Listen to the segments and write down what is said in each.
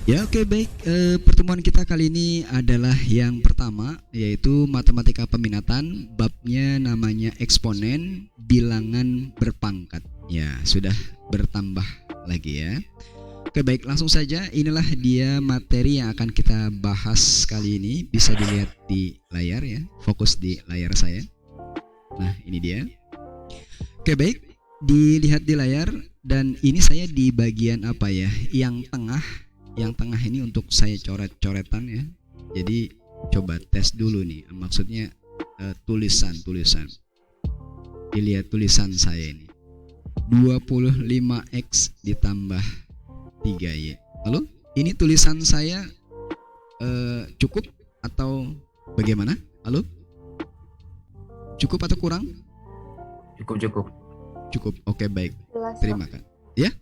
Ya, oke, baik. Pertemuan kita kali ini adalah yang pertama, yaitu matematika peminatan. Babnya namanya eksponen bilangan berpangkat. Ya, sudah bertambah lagi ya. Oke, baik, langsung saja. Inilah dia materi yang akan kita bahas kali ini. Bisa dilihat di layar ya. Fokus di layar saya. Nah, ini dia. Oke, baik. Dilihat di layar, dan ini saya di bagian apa ya? Yang tengah ini untuk saya coret-coretan ya. Jadi coba tes dulu nih. Maksudnya tulisan. Dilihat tulisan saya ini. 25x ditambah 3y. Lalu ini tulisan saya cukup atau bagaimana? Halo? Cukup atau kurang? Cukup. Oke, baik. Terima kasih. Ya?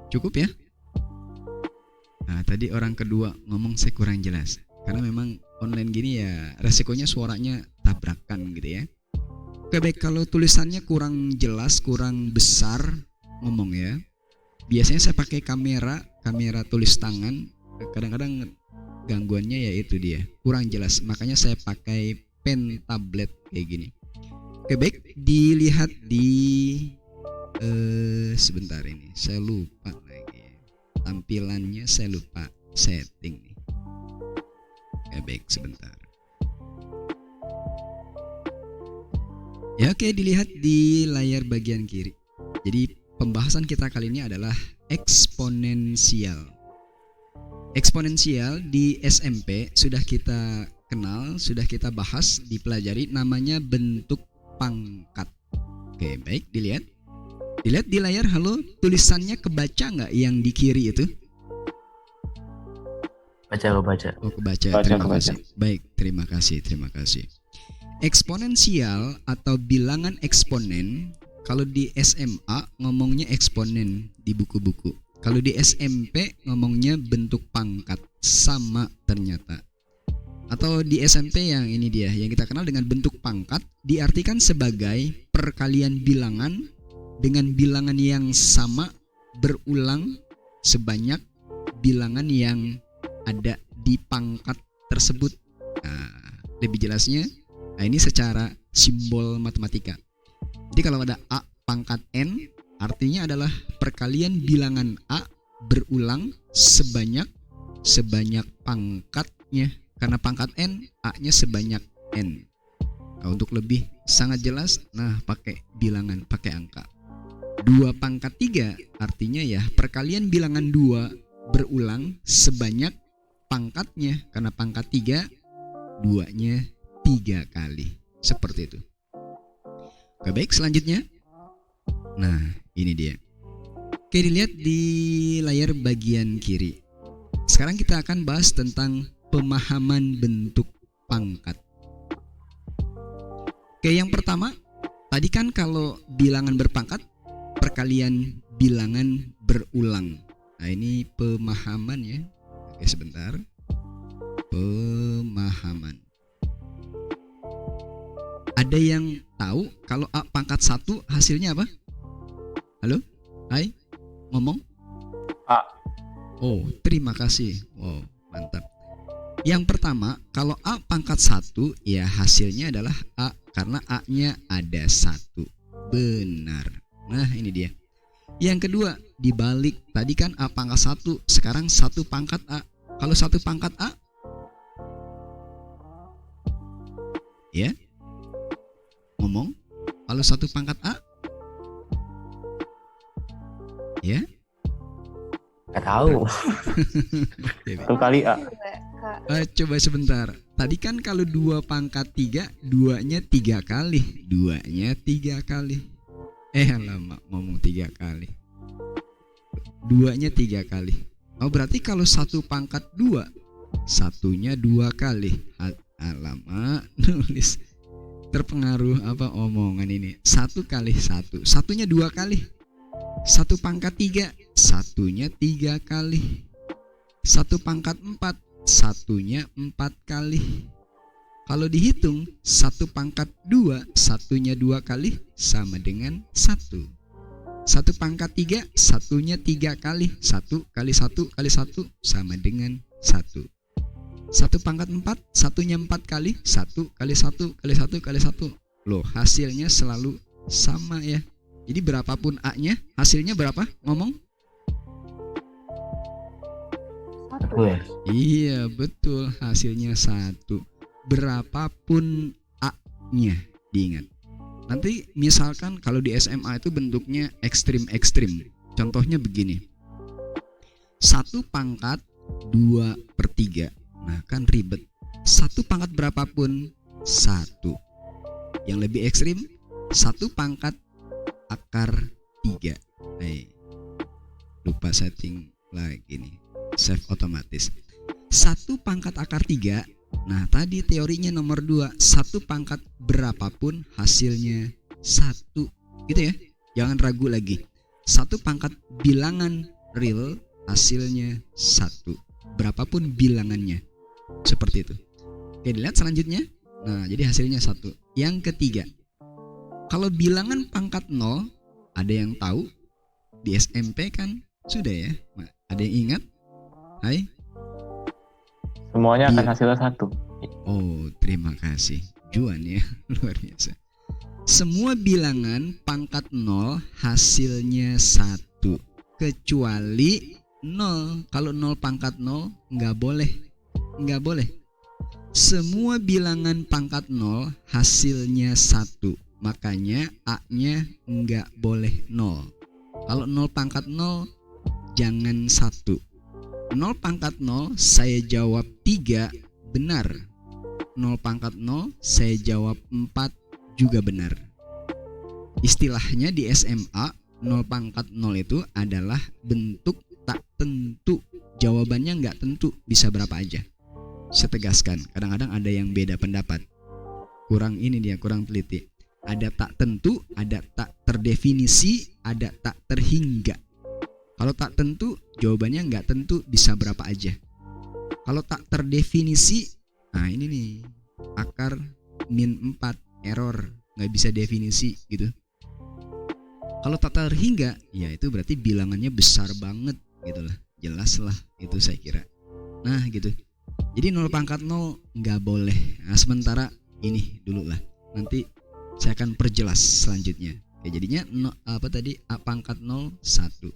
Cukup ya? Nah, tadi orang kedua ngomong saya kurang jelas. Karena memang online gini ya resikonya suaranya tabrakan gitu ya. Oke, baik, kalau tulisannya kurang jelas, kurang besar ngomong ya. Biasanya saya pakai kamera tulis tangan. Kadang-kadang gangguannya ya itu dia, kurang jelas. Makanya saya pakai pen tablet kayak gini. Oke, baik, dilihat di sebentar ini. Saya lupa lagi. Tampilannya saya lupa setting nih. Oke, baik, sebentar. Ya, oke, dilihat di layar bagian kiri. Jadi pembahasan kita kali ini adalah eksponensial. Eksponensial di SMP sudah kita kenal, sudah kita bahas, dipelajari, namanya bentuk pangkat. Oke, baik, dilihat. Dilihat di layar. Halo, tulisannya kebaca nggak yang di kiri itu? Kebaca. Oh, kebaca. Terima kasih. Baik, terima kasih. Eksponensial atau bilangan eksponen, kalau di SMA ngomongnya eksponen di buku-buku. Kalau di SMP ngomongnya bentuk pangkat, sama ternyata. Atau di SMP yang ini dia, yang kita kenal dengan bentuk pangkat, diartikan sebagai perkalian bilangan dengan bilangan yang sama berulang sebanyak bilangan yang ada di pangkat tersebut. Nah, lebih jelasnya, ini secara simbol matematika. Jadi kalau ada A pangkat N, artinya adalah perkalian bilangan A berulang sebanyak pangkatnya. Karena pangkat N, A-nya sebanyak N. Nah, untuk lebih sangat jelas, pakai bilangan, pakai angka. 2 pangkat 3 artinya ya perkalian bilangan 2 berulang sebanyak pangkatnya. Karena pangkat 3, 2-nya 3 kali. Seperti itu. Oke, baik, selanjutnya. Nah, ini dia. Oke, dilihat di layar bagian kiri. Sekarang kita akan bahas tentang pemahaman bentuk pangkat. Oke, yang pertama, tadi kan kalau bilangan berpangkat perkalian bilangan berulang. Nah, ini pemahaman ya. Oke, sebentar. Pemahaman. Ada yang tahu kalau A pangkat 1 hasilnya apa? Halo? Hai? Ngomong? A. Oh, terima kasih. Wow, mantap. Yang pertama, kalau A pangkat 1 ya hasilnya adalah A, karena A-nya ada 1. Benar. Nah, ini dia. Yang kedua, dibalik. Tadi kan A pangkat 1, sekarang 1 pangkat A. Kalau 1 pangkat A, ya, ngomong. Kalau 1 pangkat A, ya, Gak tahu. 1 kali A. Coba sebentar. Tadi kan kalau 2 pangkat 3, 2-nya 3 kali. 2-nya 3 kali. Lama ngomong 3 kali. 2-nya 3 kali. Oh, berarti kalau 1 pangkat 2, 1-nya 2 kali. Alamak, nulis terpengaruh apa omongan ini. 1 kali 1, 1-nya 2 kali. 1 pangkat 3, 1-nya 3 kali. 1 pangkat 4, 1-nya 4 kali. Kalau dihitung 1 pangkat 2, 1-nya 2 kali sama dengan 1. 1 pangkat 3, satunya 3 kali. 1 kali 1 kali 1 sama dengan 1. 1 pangkat 4, satunya 4 kali. 1 kali 1 kali 1 kali 1. Loh, hasilnya selalu sama ya. Jadi berapapun A-nya, hasilnya berapa? Ngomong? 1 ya. Iya, betul. Hasilnya 1. Berapapun A-nya, diingat. Nanti misalkan kalau di SMA itu bentuknya ekstrim-ekstrim. Contohnya begini. 1 pangkat 2/3. Nah, kan ribet. 1 pangkat berapapun 1. Yang lebih ekstrim 1 pangkat akar 3. Lupa setting lagi nih. Save otomatis. 1 pangkat akar 3. Nah, tadi teorinya nomor 2, 1 pangkat berapapun hasilnya 1. Gitu ya. Jangan ragu lagi. 1 pangkat bilangan real hasilnya 1. Berapapun bilangannya. Seperti itu. Oke, dilihat selanjutnya. Nah, jadi hasilnya 1. Yang ketiga. Kalau bilangan pangkat 0, ada yang tahu? Di SMP kan sudah ya. Ada yang ingat? Hai? Semuanya akan hasilnya 1. Oh, terima kasih. Juan ya, luar biasa. Semua bilangan pangkat 0 hasilnya 1. Kecuali 0. Kalau 0 pangkat 0 nggak boleh. Nggak boleh. Semua bilangan pangkat 0 hasilnya 1. Makanya A-nya nggak boleh 0. Kalau 0 pangkat 0 jangan 1. 0 pangkat 0 saya jawab 3 benar. 0 pangkat 0 saya jawab 4 juga benar. Istilahnya di SMA 0 pangkat 0 itu adalah bentuk tak tentu. Jawabannya nggak tentu, bisa berapa aja. Saya tegaskan, kadang-kadang ada yang beda pendapat. Kurang ini dia, kurang teliti. Ada tak tentu, ada tak terdefinisi, ada tak terhingga. Kalau tak tentu, jawabannya nggak tentu, bisa berapa aja. Kalau tak terdefinisi, nah ini nih, akar -4, error, nggak bisa definisi gitu. Kalau tak terhingga, ya itu berarti bilangannya besar banget gitu lah. Jelas lah, itu saya kira. Nah gitu. Jadi 0 pangkat 0 nggak boleh. Nah, sementara ini dulu lah. Nanti saya akan perjelas selanjutnya. Oke, jadinya A pangkat 0 1.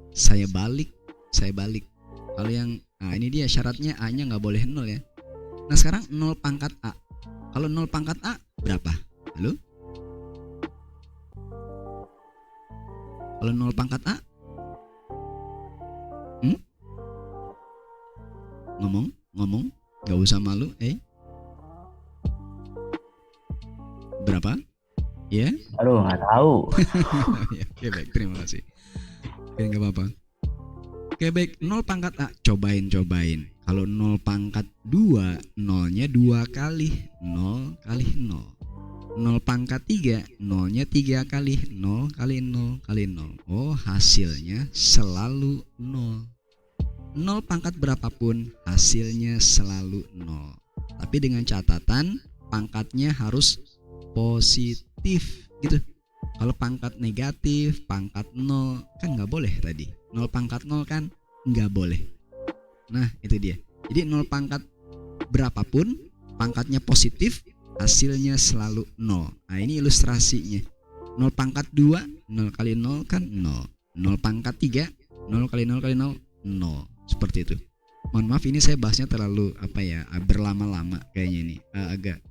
Saya balik. Kalau yang ini dia syaratnya A-nya nggak boleh 0 ya. Nah sekarang 0 pangkat A. Kalau 0 pangkat A berapa? Halo? Kalau 0 pangkat A? Ngomong, nggak usah malu. Berapa? Ya? Aduh, nggak tahu. Oke, baik, terima kasih. Oke, nggak apa-apa. Oke, baik, 0 pangkat A, cobain. Kalau 0 pangkat 2, 0-nya 2 kali. 0 kali 0. 0 pangkat 3, 0-nya 3 kali. 0 kali 0 kali 0. Oh, hasilnya selalu 0. 0 pangkat berapapun hasilnya selalu 0. Tapi dengan catatan pangkatnya harus positif gitu. Kalau pangkat negatif, pangkat 0 kan nggak boleh tadi. 0 pangkat 0 kan nggak boleh. Nah itu dia. Jadi 0 pangkat berapapun pangkatnya positif, hasilnya selalu 0. Nah ini ilustrasinya. 0 pangkat 2, 0 kali 0 kan 0. 0 pangkat 3, 0 kali 0 kali 0, 0. Seperti itu. Mohon maaf ini saya bahasnya terlalu berlama-lama kayaknya ini. Agak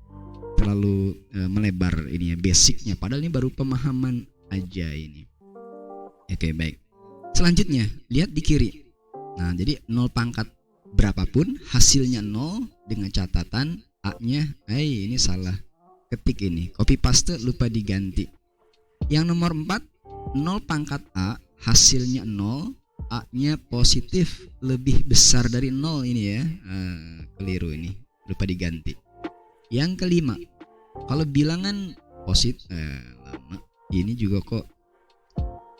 terlalu melebar ini ya, basicnya. Padahal ini baru pemahaman aja ini. Oke, baik. Selanjutnya, lihat di kiri. Nah, jadi 0 pangkat berapapun hasilnya 0 dengan catatan A-nya, ini salah ketik ini. Copy paste lupa diganti. Yang nomor 4, 0 pangkat A hasilnya 0, A-nya positif lebih besar dari 0 ini ya. Keliru ini, lupa diganti. Yang kelima, kalau bilangan positif lama ini juga kok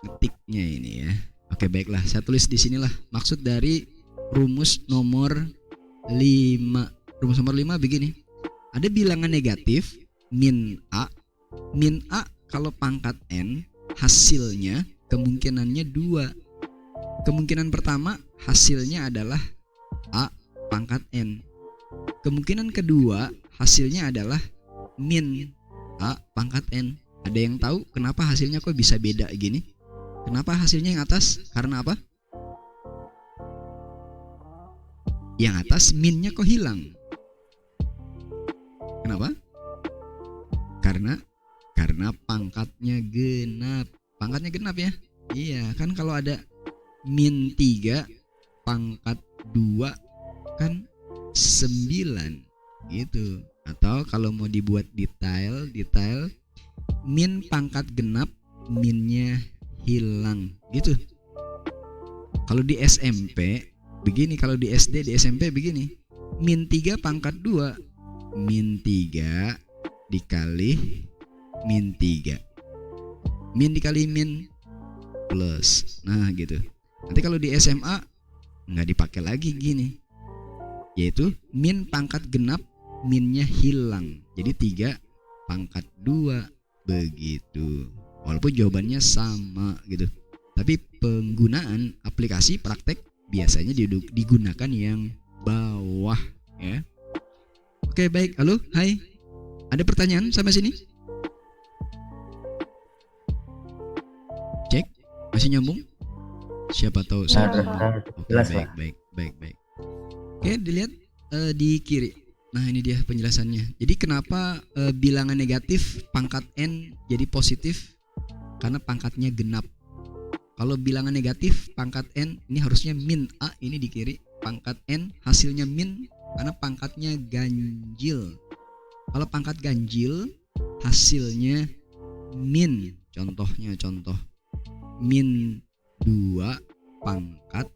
ngetiknya ini ya. Oke, baiklah, saya tulis di sinilah maksud dari rumus nomor 5. Rumus nomor 5 begini. Ada bilangan negatif min A. Min A kalau pangkat N hasilnya kemungkinannya 2. Kemungkinan pertama hasilnya adalah A pangkat N. Kemungkinan kedua hasilnya adalah min A pangkat N. Ada yang tahu kenapa hasilnya kok bisa beda gini? Kenapa hasilnya yang atas? Karena apa? Yang atas minnya kok hilang? Kenapa? Karena pangkatnya genap. Pangkatnya genap ya? Iya, kan kalau ada min 3 pangkat 2 kan 9 gitu. Atau kalau mau dibuat detail min pangkat genap minnya hilang gitu. Kalau di SMP begini, kalau di SD, di SMP begini. Min 3 pangkat 2 min 3 dikali min 3. Min dikali min plus. Nah gitu. Nanti kalau di SMA nggak dipakai lagi gini, yaitu min pangkat genap minnya hilang, jadi 3 pangkat 2 begitu. Walaupun jawabannya sama gitu, tapi penggunaan aplikasi praktek biasanya digunakan yang bawah ya. Oke baik, halo, hai. Ada pertanyaan sampai sini? Cek, masih nyambung? Siapa tahu saya. Oke, baik. Oke, dilihat di kiri. Nah, ini dia penjelasannya. Jadi kenapa bilangan negatif pangkat N jadi positif? Karena pangkatnya genap. Kalau bilangan negatif pangkat N ini harusnya min A, ini di kiri. Pangkat N hasilnya min karena pangkatnya ganjil. Kalau pangkat ganjil hasilnya min. Contoh min 2 pangkat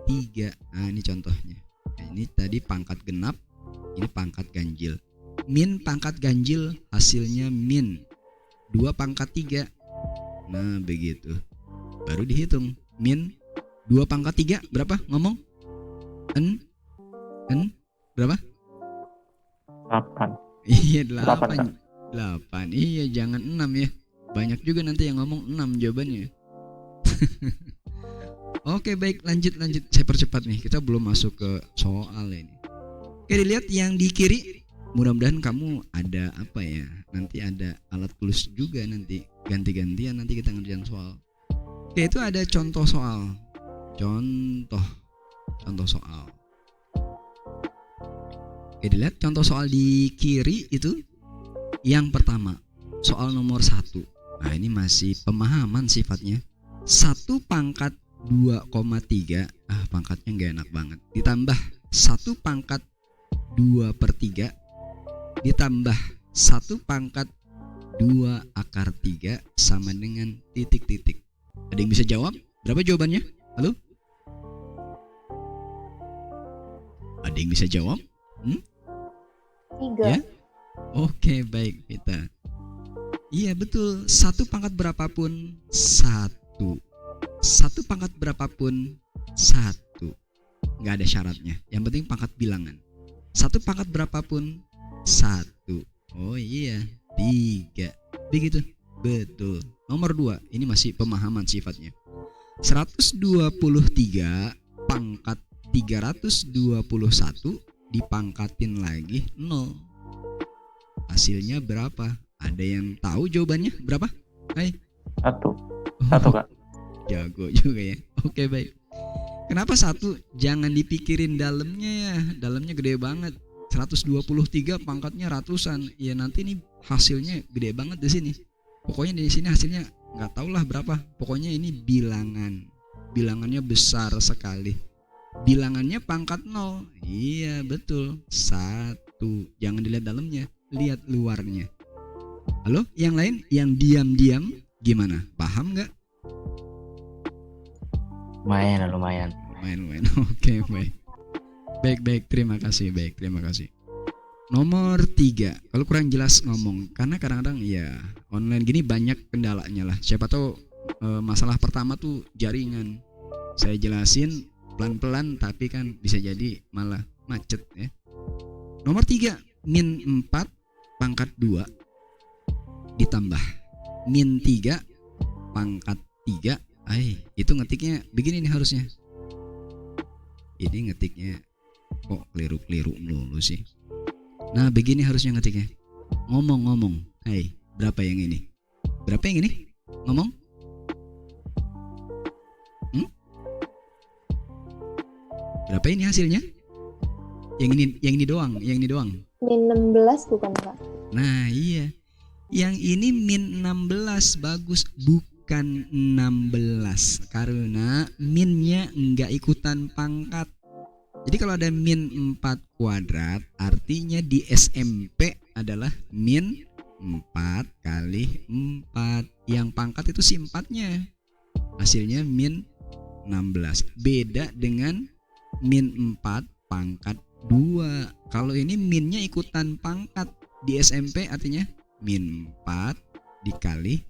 3. Nah ini contohnya. Nah, ini tadi pangkat genap, ini pangkat ganjil. Min pangkat ganjil hasilnya min 2 pangkat 3. Nah begitu. Baru dihitung. Min 2 pangkat 3 berapa? Ngomong. N berapa? 8. Iya 8. Iya jangan 6 ya. Banyak juga nanti yang ngomong 6 jawabannya. Oke baik, lanjut. Saya percepat nih, kita belum masuk ke soal ini. Oke, dilihat yang di kiri. Mudah-mudahan kamu ada apa ya? Nanti ada alat tulis juga nanti. Ganti-gantian nanti kita ngerjain soal. Oke, itu ada contoh soal. Contoh soal. Oke, dilihat contoh soal di kiri itu. Yang pertama, soal nomor 1. Nah, ini masih pemahaman sifatnya. 1 pangkat 2,3. Pangkatnya gak enak banget. Ditambah 1 pangkat 2/3 ditambah 1 pangkat 2 akar 3 sama dengan titik-titik. Ada yang bisa jawab? Berapa jawabannya? Halo? Ada yang bisa jawab? 3. Ya? Oke, baik kita. Iya betul. 1 pangkat berapapun 1. 1 pangkat berapapun 1. Nggak ada syaratnya. Yang penting pangkat bilangan. 1 pangkat berapapun 1. Oh iya 3. Begitu. Betul. Nomor 2. Ini masih pemahaman sifatnya. 123 pangkat 321 dipangkatin lagi 0. Hasilnya berapa? Ada yang tahu jawabannya berapa? Hai. 1 Kak. Jago juga ya. Oke baik. Kenapa 1? Jangan dipikirin dalamnya ya. Dalamnya gede banget. 123 pangkatnya ratusan. Ya nanti nih hasilnya gede banget di sini. Pokoknya di sini hasilnya nggak tahu lah berapa. Pokoknya ini bilangan. Bilangannya besar sekali. Bilangannya pangkat 0. Iya betul. 1. Jangan dilihat dalamnya, lihat luarnya. Halo, yang lain yang diam-diam gimana? Paham nggak? Lumayan. Oke, baik. Terima kasih. Nomor 3. Kalau kurang jelas ngomong, karena kadang-kadang ya online gini banyak kendalanya lah. Siapa tahu masalah pertama tuh jaringan. Saya jelasin pelan-pelan tapi kan bisa jadi malah macet ya. Nomor 3, min 4 pangkat 2 ditambah min 3 pangkat 3 Itu ngetiknya begini nih harusnya. Ini ngetiknya kok keliru-keliru melulu sih. Nah begini harusnya ngetiknya. Ngomong-ngomong. Berapa yang ini? Berapa yang ini? Ngomong? Berapa ini hasilnya? Yang ini doang. Min 16 bukan Kak? Nah iya. Yang ini min 16 bagus, bukan 16 karena minnya enggak ikutan pangkat. Jadi kalau ada min 4 kuadrat artinya di SMP adalah min 4 kali 4. Yang pangkat itu si 4-nya. Hasilnya min 16. Beda dengan min 4 pangkat 2. Kalau ini minnya ikutan pangkat di SMP artinya min 4 dikali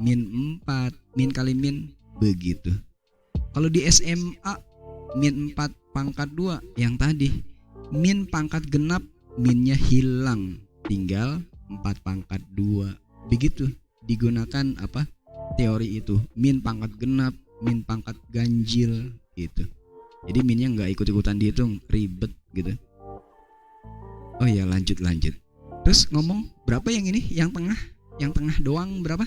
min 4. Min kali min begitu. Kalau di SMA min 4 pangkat 2 yang tadi min pangkat genap, minnya hilang, tinggal 4 pangkat 2. Begitu digunakan teori itu, min pangkat genap, min pangkat ganjil gitu. Jadi minnya nggak ikut-ikutan dihitung, ribet gitu. Oh ya, lanjut. Terus ngomong berapa yang ini? Yang tengah doang berapa?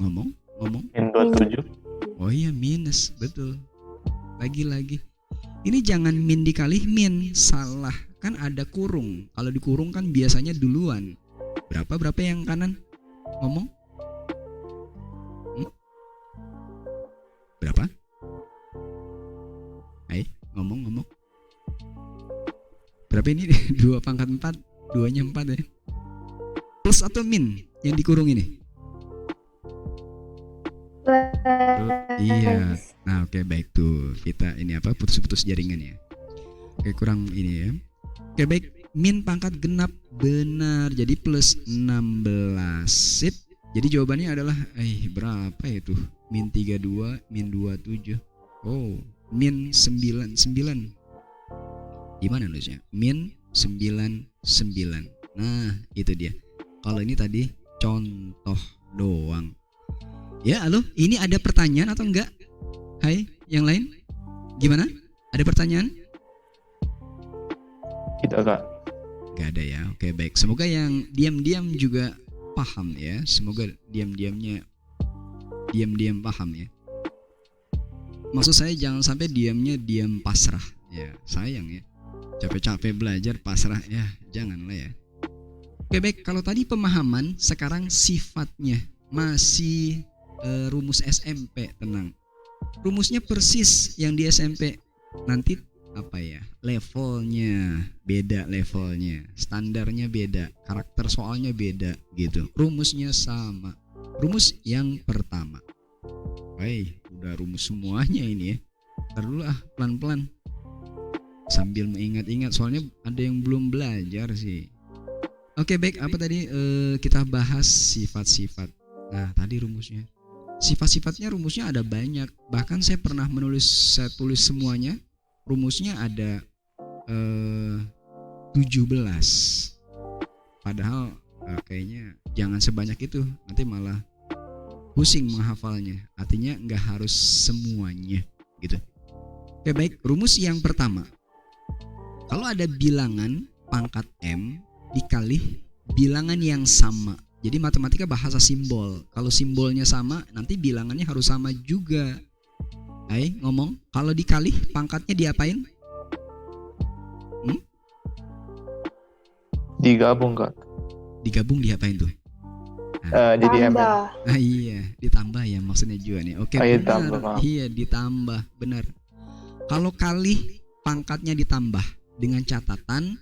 Ngomong. Min 27. Oh iya, minus, betul. Lagi. Ini jangan min dikali min, salah. Kan ada kurung. Kalau dikurung kan biasanya duluan. Berapa yang kanan? Ngomong. Berapa? Ngomong. Berapa ini? 2 pangkat 4. 2-nya 4 ya. Plus atau min yang dikurung ini? Iya. Nah, oke, baik tuh. Kita ini putus-putus jaringan ya. Oke, kurang ini ya. Oke, baik. Min pangkat genap benar. Jadi plus 16. Sip. Jadi jawabannya adalah berapa itu? Min 32, min 27. Oh, min 99. Gimana nulisnya? Min 99. Nah, itu dia. Kalau ini tadi contoh doang. Ya, halo, ini ada pertanyaan atau enggak? Hai, yang lain? Gimana? Ada pertanyaan? Tidak Kak. Gak ada ya. Oke, baik. Semoga yang diam-diam juga paham ya. Semoga diam-diam paham ya. Maksud saya jangan sampai diamnya diam pasrah. Ya, sayang ya. Capek-capek belajar pasrah ya, janganlah ya. Oke, baik. Kalau tadi pemahaman, sekarang sifatnya masih rumus SMP, tenang. Rumusnya persis yang di SMP. Nanti levelnya beda, standarnya beda, karakter soalnya beda gitu. Rumusnya sama. Rumus yang pertama. Udah rumus semuanya ini ya. Ntar dulu pelan-pelan. Sambil mengingat-ingat, soalnya ada yang belum belajar sih. Oke, baik. Apa tadi kita bahas sifat-sifat. Nah, tadi rumusnya. Sifat-sifatnya rumusnya ada banyak. Bahkan saya tulis semuanya. Rumusnya ada 17. Padahal kayaknya jangan sebanyak itu, nanti malah pusing menghafalnya. Artinya nggak harus semuanya gitu. Oke, baik. Rumus yang pertama. Kalau ada bilangan pangkat M dikali bilangan yang sama. Jadi matematika bahasa simbol. Kalau simbolnya sama, nanti bilangannya harus sama juga. Ngomong. Kalau dikali pangkatnya diapain? Digabung Kak. Digabung diapain tuh? Jadi MN. Iya, ditambah ya maksudnya juga nih. Oke, benar. Ditambah, iya, ditambah, benar. Kalau kali pangkatnya ditambah dengan catatan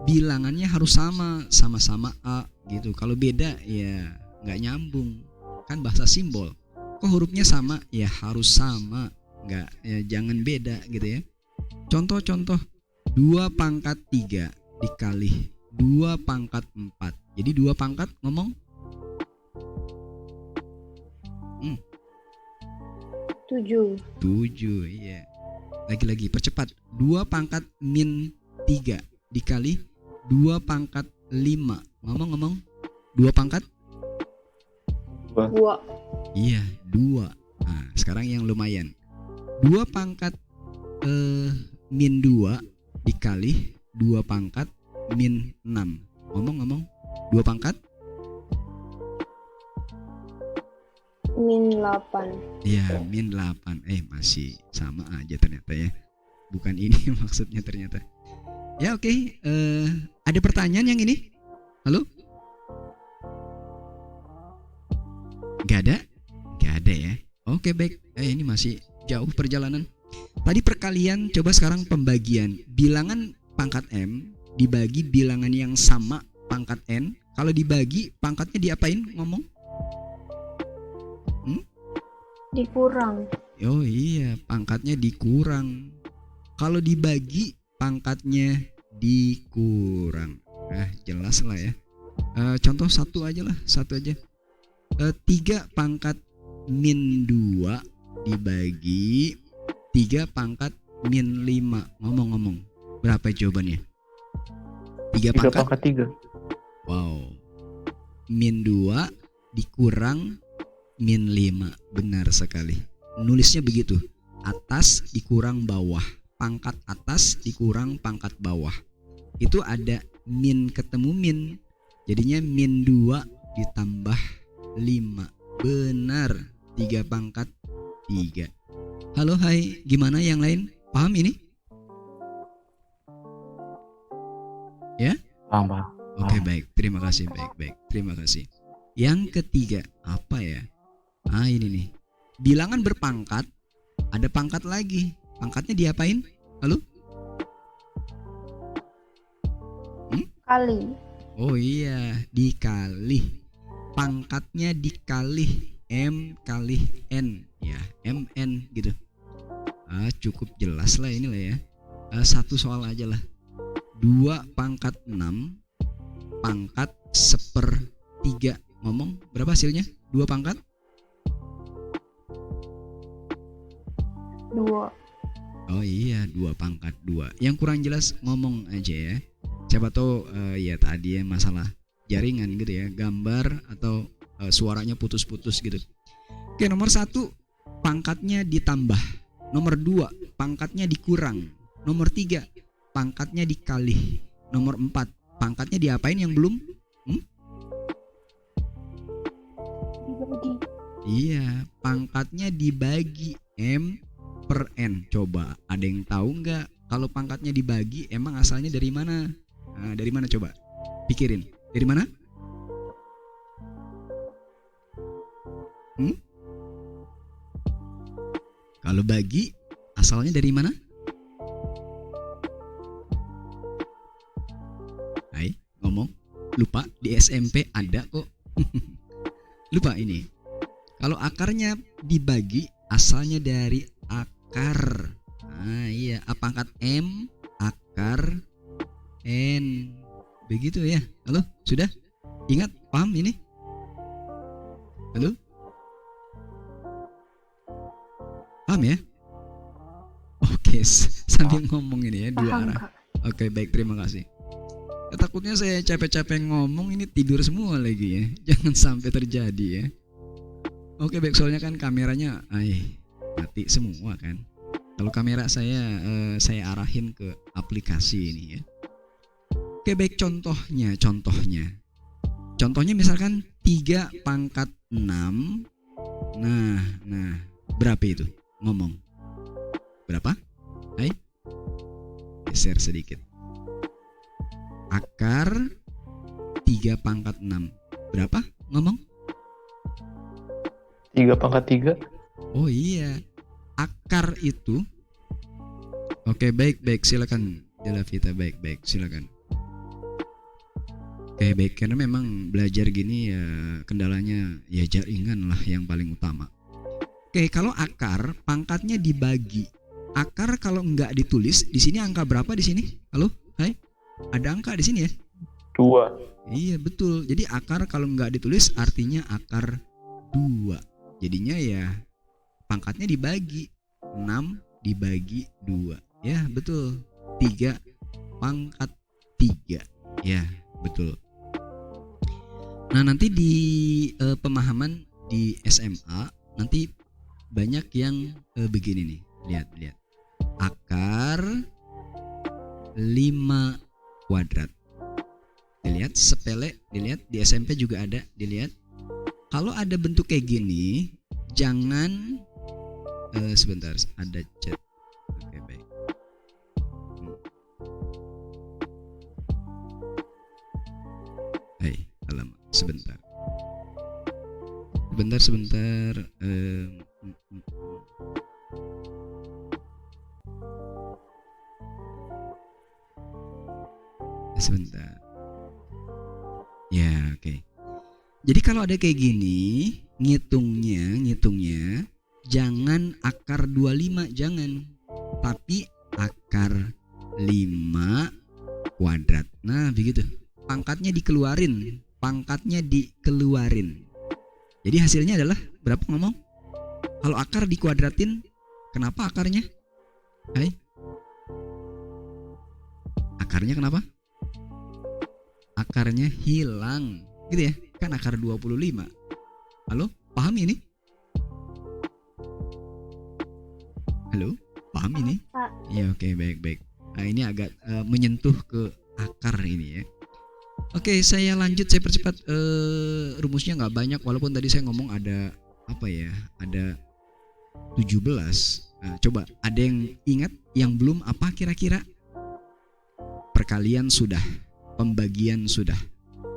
bilangannya harus sama-sama A gitu. Kalau beda ya nggak nyambung. Kan bahasa simbol. Kok hurufnya sama? Ya harus sama. Nggak, ya jangan beda gitu ya. Contoh-contoh 2 pangkat 3 dikali 2 pangkat 4. Jadi 2 pangkat ngomong 7, iya. Lagi-lagi percepat. 2 pangkat min 3 dikali 2 pangkat 5. Ngomong 2 pangkat 2. Iya, 2. Nah, sekarang yang lumayan. 2 pangkat min 2 dikali 2 pangkat min 6. Ngomong-ngomong, 2 pangkat min 8. ya min 8. Masih sama aja ternyata ya. Bukan ini maksudnya ternyata. Ya oke. Ada pertanyaan yang ini? Halo? Gak ada? Gak ada ya. Oke baik. Ini masih jauh perjalanan. Tadi perkalian, coba sekarang pembagian. Bilangan pangkat M dibagi bilangan yang sama pangkat N. Kalau dibagi pangkatnya diapain? Ngomong? Dikurang. Oh iya, pangkatnya dikurang. Kalau dibagi pangkatnya dikurang. Jelas lah ya. Contoh satu aja lah, satu aja. 3 pangkat min 2 dibagi 3 pangkat min 5. Ngomong-ngomong, berapa jawabannya? 3 pangkat 3. Wow. Min 2 dikurang min 5. Benar sekali. Nulisnya begitu. Atas dikurang bawah. Pangkat atas dikurang pangkat bawah. Itu ada min ketemu min. Jadinya min 2 ditambah 5. Benar. 3 pangkat 3. Halo, hai. Gimana yang lain? Paham ini? Ya? Paham. Oke, baik. Terima kasih. Baik. Terima kasih. Yang ketiga, apa ya? Ini nih. Bilangan berpangkat, ada pangkat lagi. Pangkatnya diapain? Halo? Kali. Oh iya, dikali. Pangkatnya dikali M kali N. Ya, MN gitu. Cukup jelas lah inilah ya. Satu soal aja lah. 2 pangkat 6 pangkat 1/3. Ngomong berapa hasilnya? 2 pangkat 2. Oh iya, 2 pangkat 2. Yang kurang jelas ngomong aja ya. Siapa tahu ya tadi ya masalah jaringan gitu ya, gambar atau suaranya putus-putus gitu. Oke, nomor 1 pangkatnya ditambah. Nomor 2 pangkatnya dikurang. Nomor 3 pangkatnya dikali. Nomor 4 pangkatnya diapain yang belum? Dibagi. Iya, pangkatnya dibagi M per N. Coba ada yang tahu nggak kalau pangkatnya dibagi emang asalnya dari mana? Dari mana coba? Pikirin. Dari mana? Kalau bagi asalnya dari mana? Hai, ngomong. Lupa di SMP ada kok. Lupa ini. Kalau akarnya dibagi asalnya dari akar. Iya, pangkat M akar N. Begitu ya. Halo, sudah? Ingat, paham ini? Halo? Paham ya? Oke, sambil ngomong ini ya, dua Paham, arah. Kak. Oke, baik, terima kasih. Takutnya saya capek-capek ngomong ini tidur semua lagi ya. Jangan sampai terjadi ya. Oke, baik, soalnya kan kameranya mati semua kan. Kalau kamera saya arahin ke aplikasi ini ya. Oke, baik, contohnya misalkan 3 pangkat 6. Nah, berapa itu? Ngomong. Berapa? Geser sedikit. Akar 3 pangkat 6. Berapa? Ngomong. 3 pangkat 3. Oh iya. Akar itu. Oke, baik, silakan Delavita, baik, silakan. Oke, baik, karena memang belajar gini ya kendalanya ya jaringan lah yang paling utama. Oke, kalau akar pangkatnya dibagi. Akar kalau nggak ditulis di sini angka berapa di sini? Halo, hai, ada angka di sini ya? 2. Iya betul. Jadi akar kalau nggak ditulis artinya akar 2. Jadinya ya pangkatnya dibagi 6 dibagi 2. Ya betul. 3 pangkat 3. Ya betul. Nah nanti di pemahaman di SMA nanti banyak yang begini nih. Lihat. Akar 5 kuadrat. Dilihat sepele, dilihat di SMP juga ada, dilihat. Kalau ada bentuk kayak gini, jangan sebentar, ada chat. Oke, baik. Hai, alamak, sebentar. Sebentar. Ya, oke. Jadi kalau ada kayak gini, ngitungnya jangan akar 25, jangan. Tapi akar 5 kuadrat. Nah, begitu. Pangkatnya dikeluarin. Jadi hasilnya adalah berapa ngomong? Kalau akar dikuadratin, kenapa akarnya? Hai. Akarnya kenapa? Akarnya hilang. Gitu ya. Kan akar 25. Halo? Paham ini? Halo? Paham ini? Pak. Ya, oke, baik. Nah, ini agak menyentuh ke akar ini ya. Oke, saya lanjut, saya percepat. Rumusnya nggak banyak, walaupun tadi saya ngomong ada apa ya? Ada 17. Nah, coba ada yang ingat, yang belum apa kira-kira? Perkalian sudah, pembagian sudah,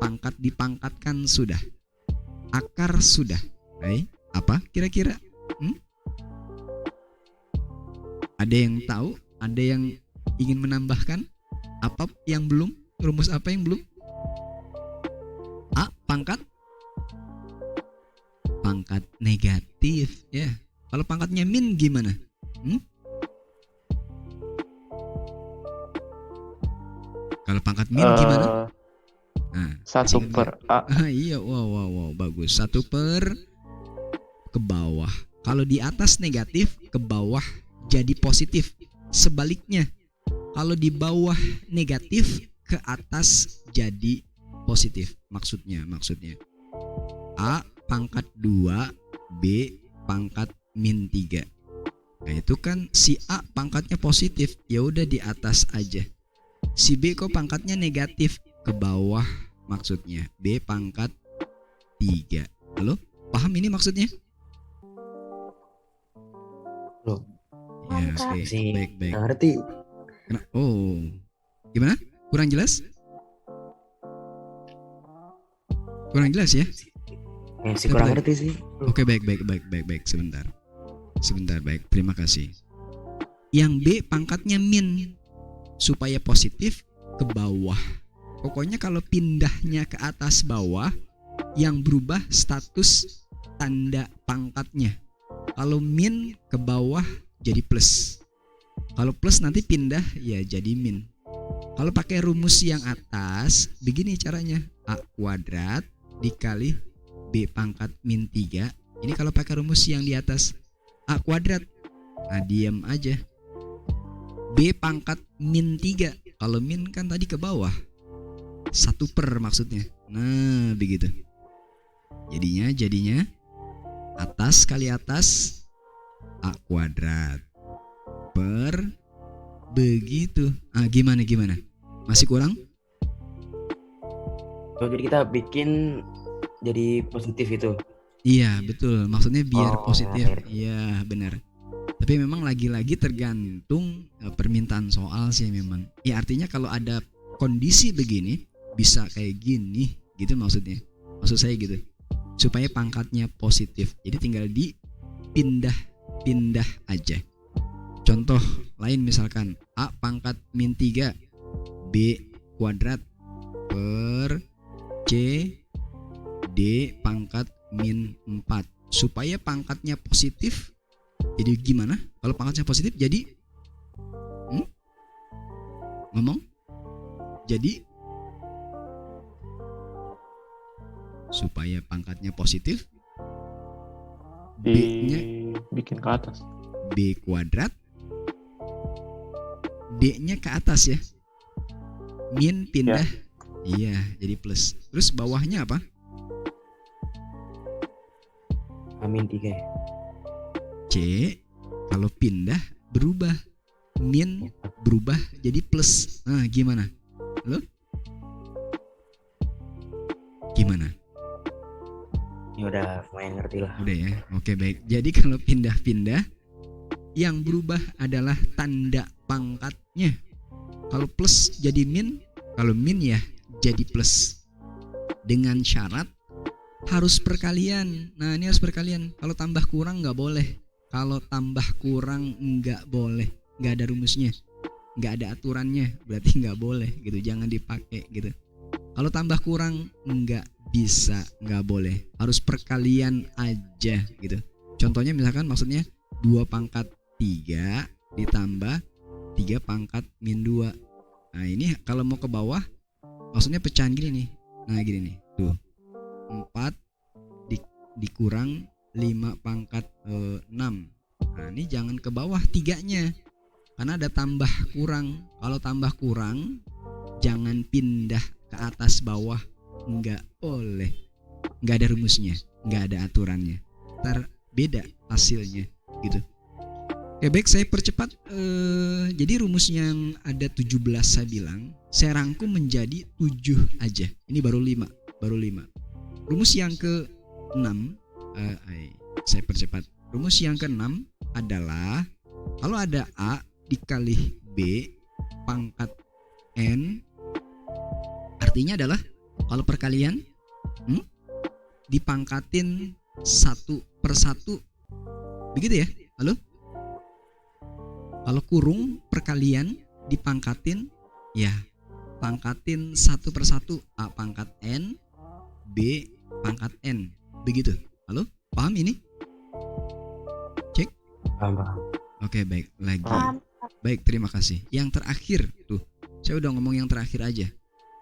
pangkat dipangkatkan sudah, akar sudah. Apa kira-kira? Ada yang tahu? Ada yang ingin menambahkan? Apa yang belum? Rumus apa yang belum? A, pangkat negatif ya. Kalau pangkatnya min gimana? Kalau pangkat min gimana? Nah, 1/A. Iya, wow, bagus. 1/, ke bawah. Kalau di atas negatif, ke bawah jadi positif. Sebaliknya, kalau di bawah negatif, ke atas jadi positif. Maksudnya A pangkat 2, B pangkat min 3. Nah, itu kan si A pangkatnya positif, ya udah di atas aja. Si B kok pangkatnya negatif, ke bawah maksudnya. B pangkat 3. Halo? Paham ini maksudnya? Loh. Ya, oke. Sih, Baik. ngerti. Oh. Gimana? Kurang jelas? Kurang jelas ya? Masih kurang ngerti sih. Oke, baik. Sebentar, baik. Terima kasih. Yang B pangkatnya min, supaya positif ke bawah. Pokoknya kalau pindahnya ke atas bawah, yang berubah status tanda pangkatnya. Kalau min ke bawah jadi plus. Kalau plus nanti pindah ya jadi min. Kalau pakai rumus yang atas, begini caranya. A kuadrat dikali B pangkat min 3. Ini kalau pakai rumus yang di atas, A kuadrat. Nah, diam aja. B pangkat min 3. Kalau min kan tadi ke bawah, 1/, maksudnya. Nah, begitu. Jadinya atas kali atas, A kuadrat per begitu. Gimana? Masih kurang? Oh, jadi kita bikin jadi positif itu. Iya, betul. Maksudnya biar positif. Akhir. Iya, benar. Tapi memang lagi-lagi tergantung permintaan soal sih memang. Ya, artinya kalau ada kondisi begini bisa kayak gini gitu maksudnya. Maksud saya gitu. Supaya pangkatnya positif. Jadi tinggal dipindah aja. Contoh lain misalkan A pangkat min 3 B kuadrat per C D pangkat min 4. Supaya pangkatnya positif, jadi gimana? Kalau pangkatnya positif jadi ngomong? Jadi supaya pangkatnya positif, B-nya Bikin ke atas. B kuadrat, D-nya ke atas ya. Min pindah. Iya, jadi plus. Terus bawahnya apa? A-3 ya. C, kalau pindah berubah. Min berubah jadi plus. Nah, gimana? Halo? Gimana? Ya udah lumayan ngerti lah. Udah ya. Oke, baik. Jadi kalau pindah-pindah yang berubah adalah tanda pangkatnya. Kalau plus jadi min, kalau min ya jadi plus. Dengan syarat harus perkalian. Nah, ini harus perkalian. Kalau tambah kurang nggak boleh. Kalau tambah kurang nggak boleh. Nggak ada rumusnya. Nggak ada aturannya. Berarti nggak boleh gitu. Jangan dipakai gitu. Kalau tambah kurang nggak bisa, nggak boleh. Harus perkalian aja gitu. Contohnya misalkan maksudnya 2 pangkat 3 ditambah 3 pangkat min 2. Nah ini kalau mau ke bawah maksudnya pecahan gini nih. Nah gini nih, tuh 4 dikurang 5 pangkat 6. Nah ini jangan ke bawah 3-nya, karena ada tambah kurang. Kalau tambah kurang jangan pindah ke atas bawah, nggak boleh. Nggak ada rumusnya, nggak ada aturannya. Ntar beda hasilnya gitu. Oke baik, saya percepat. Jadi rumus yang ada 17 saya bilang, saya rangkum menjadi 7 aja. Ini baru 5. Rumus yang ke-6, saya percepat. Rumus yang ke-6 adalah kalau ada A dikali B pangkat N, artinya adalah kalau perkalian dipangkatin 1 per 1. Begitu ya? Halo? Kalau kurung perkalian dipangkatin, ya pangkatin 1 per 1. A pangkat N, B pangkat N. Begitu. Halo? Paham ini? Cek. Paham. Oke baik. Lagi. Paham. Baik, terima kasih. Yang terakhir tuh, saya udah ngomong yang terakhir aja.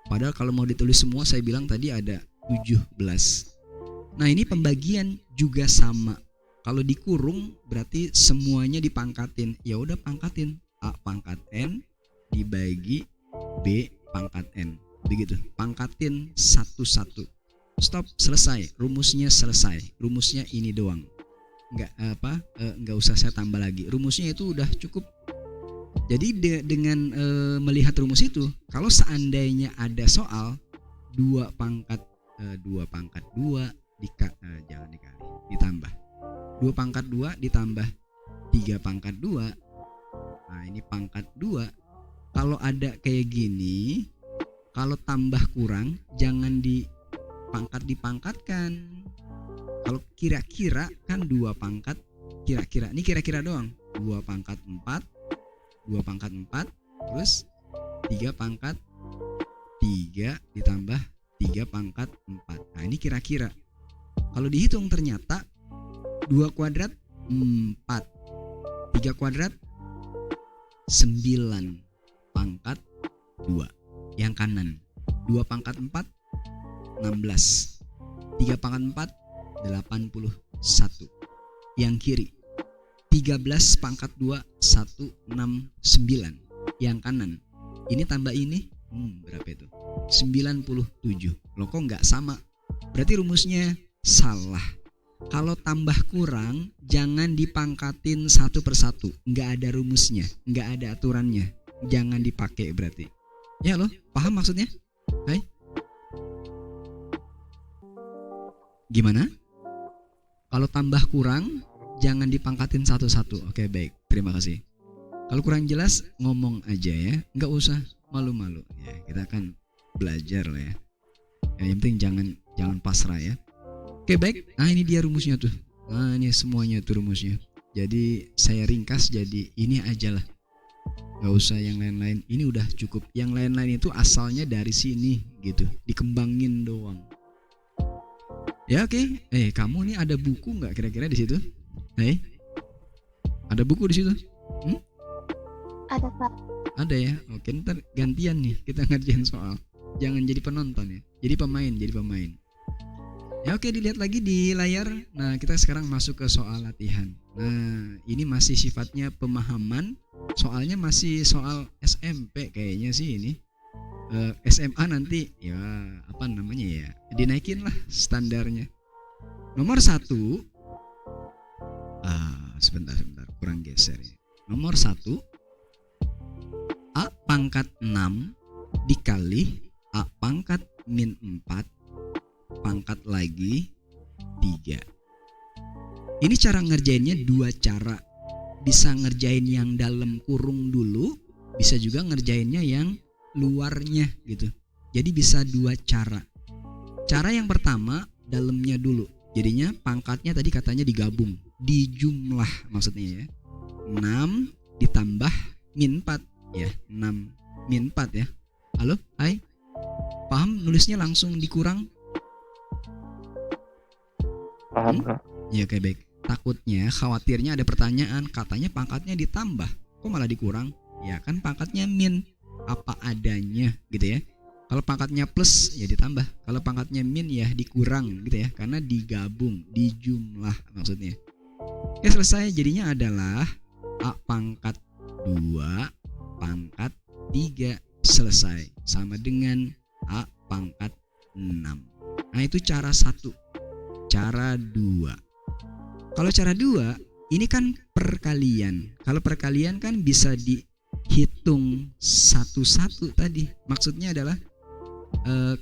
Padahal kalau mau ditulis semua saya bilang tadi ada 17. Nah ini pembagian juga sama. Kalau dikurung berarti semuanya dipangkatin. Ya udah pangkatin. A pangkat N dibagi B pangkat N. Begitu. Pangkatin satu-satu. Stop, selesai. Rumusnya selesai. Rumusnya ini doang. Enggak usah saya tambah lagi. Rumusnya itu udah cukup. Jadi dengan melihat rumus itu, kalau seandainya ada soal 2 pangkat 2 jangan dikali, ditambah 2 pangkat 2 ditambah 3 pangkat 2. Nah ini pangkat 2. Kalau ada kayak gini, kalau tambah kurang jangan dipangkatkan. Kalau kira-kira kan 2 pangkat, ini kira-kira doang. 2 pangkat 4, terus 3 pangkat 3 ditambah 3 pangkat 4. Nah ini kira-kira. Kalau dihitung ternyata 2 kuadrat 4, 3 kuadrat 9 pangkat 2. Yang kanan 2 pangkat 4 16, 3 pangkat 4 81. Yang kiri 13 pangkat 2 169. Yang kanan ini tambah ini berapa itu? 97. Loh kok nggak sama? Berarti rumusnya salah. Kalau tambah kurang jangan dipangkatin 1 per 1. Nggak ada rumusnya, nggak ada aturannya. Jangan dipakai berarti. Ya loh, paham maksudnya? Hai? Gimana? Kalau tambah kurang jangan dipangkatin satu-satu. Oke baik, terima kasih. Kalau kurang jelas ngomong aja ya, nggak usah malu-malu ya. Kita kan belajar lah ya. Yang penting jangan pasrah ya. Oke baik. Nah ini dia rumusnya tuh. Nah ini semuanya tuh rumusnya. Jadi saya ringkas jadi ini aja lah. Nggak usah yang lain-lain. Ini udah cukup. Yang lain-lain itu asalnya dari sini gitu. Dikembangin doang. Ya oke. Kamu nih ada buku nggak kira-kira di situ? Ada buku di situ? Ada Pak. Ada ya. Oke, ntar gantian nih kita ngerjain soal. Jangan jadi penonton ya. Jadi pemain. Ya oke, dilihat lagi di layar. Nah, kita sekarang masuk ke soal latihan. Nah, ini masih sifatnya pemahaman. Soalnya masih soal SMP kayaknya sih ini. SMA nanti ya apa namanya ya, dinaikin lah standarnya. Nomor 1, sebentar, kurang geser ya. Nomor 1, A pangkat 6 dikali A pangkat min 4 pangkat lagi 3. Ini cara ngerjainnya 2 cara. Bisa ngerjain yang dalam kurung dulu, bisa juga ngerjainnya yang luarnya gitu. Jadi bisa 2 cara. Cara yang pertama dalamnya dulu. Jadinya pangkatnya tadi katanya digabung, dijumlah maksudnya ya. 6 ditambah min 4 ya, 6 min 4 ya. Halo, hai. Paham nulisnya langsung dikurang? Paham Kak? Ya oke baik. Takutnya, khawatirnya ada pertanyaan, katanya pangkatnya ditambah, kok malah dikurang? Ya kan pangkatnya min, apa adanya gitu ya. Kalau pangkatnya plus ya ditambah, kalau pangkatnya min ya dikurang gitu ya, karena digabung, dijumlah maksudnya. Oke selesai, jadinya adalah A pangkat 2 pangkat 3 selesai, sama dengan A pangkat 6. Nah itu cara 1. Cara 2. Kalau cara 2 ini kan perkalian. Kalau perkalian kan bisa dihitung satu-satu tadi. Maksudnya adalah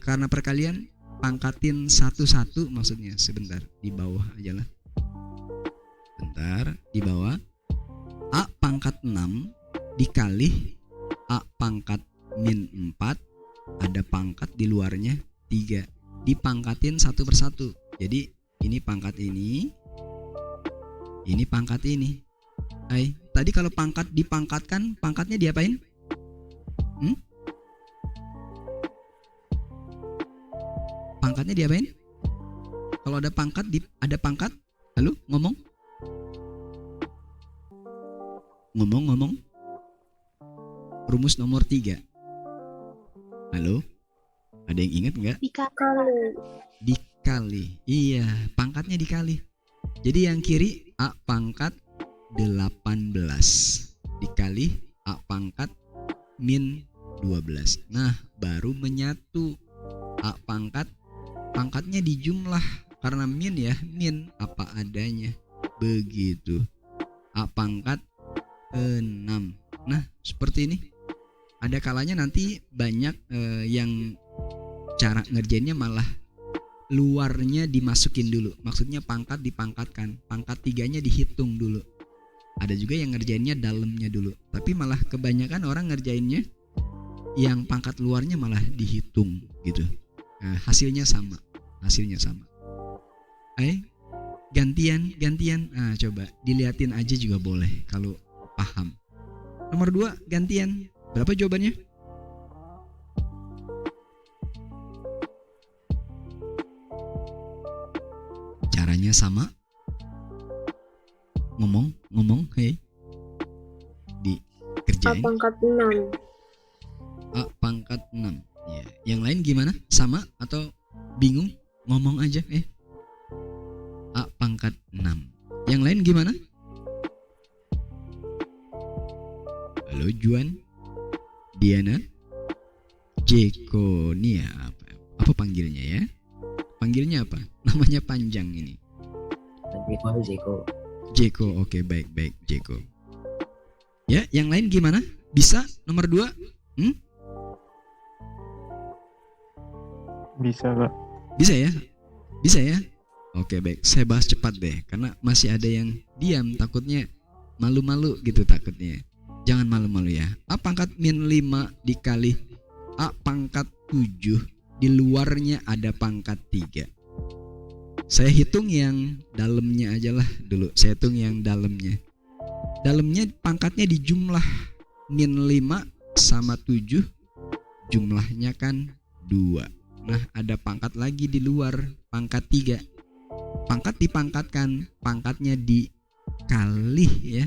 karena perkalian pangkatin satu-satu maksudnya. Sebentar, di bawah aja lah. Bentar, di bawah. A pangkat 6 dikali A pangkat min 4, ada pangkat di luarnya 3. Dipangkatin satu persatu. Jadi ini pangkat ini pangkat ini. Hai, tadi kalau pangkat dipangkatkan, pangkatnya diapain? Pangkatnya diapain? Kalau ada pangkat, ada pangkat. Halo, ngomong. Rumus nomor 3. Halo, ada yang ingat nggak? Dikali. Iya, pangkatnya dikali. Jadi yang kiri A pangkat 18 dikali A pangkat min 12. Nah, baru menyatu. A pangkatnya dijumlah karena min ya, min apa adanya. Begitu. A pangkat 6. Nah, seperti ini. Ada kalanya nanti banyak yang cara ngerjainnya malah luarnya dimasukin dulu. Maksudnya pangkat dipangkatkan, pangkat 3-nya dihitung dulu. Ada juga yang ngerjainnya dalamnya dulu. Tapi malah kebanyakan orang ngerjainnya yang pangkat luarnya malah dihitung gitu. Nah, hasilnya sama. Gantian. Nah, coba diliatin aja juga boleh kalau paham. Nomor 2 gantian. Berapa jawabannya? Caranya sama. Ngomong, hei. Dikerjain. A pangkat 6. A pangkat 6. Ya. Yang lain gimana? Sama atau bingung? Ngomong aja, A pangkat 6. Yang lain gimana? Halo Juan, Diana, Jeko, Nia, apa panggilnya ya? Panggilnya apa? Namanya panjang ini. Jeko, oke, baik Jeko. Ya, yang lain gimana? Bisa nomor 2? Bisa Kak. Bisa ya? Oke, baik. Saya bahas cepat deh, karena masih ada yang diam, takutnya malu-malu gitu takutnya. Jangan malu-malu ya. A pangkat min 5 dikali A pangkat 7, di luarnya ada pangkat 3. Saya hitung yang dalamnya aja lah dulu. Saya hitung yang dalamnya. Dalamnya pangkatnya dijumlah, min 5 sama 7, jumlahnya kan 2. Nah, ada pangkat lagi di luar, pangkat 3. Pangkat dipangkatkan, pangkatnya dikali ya.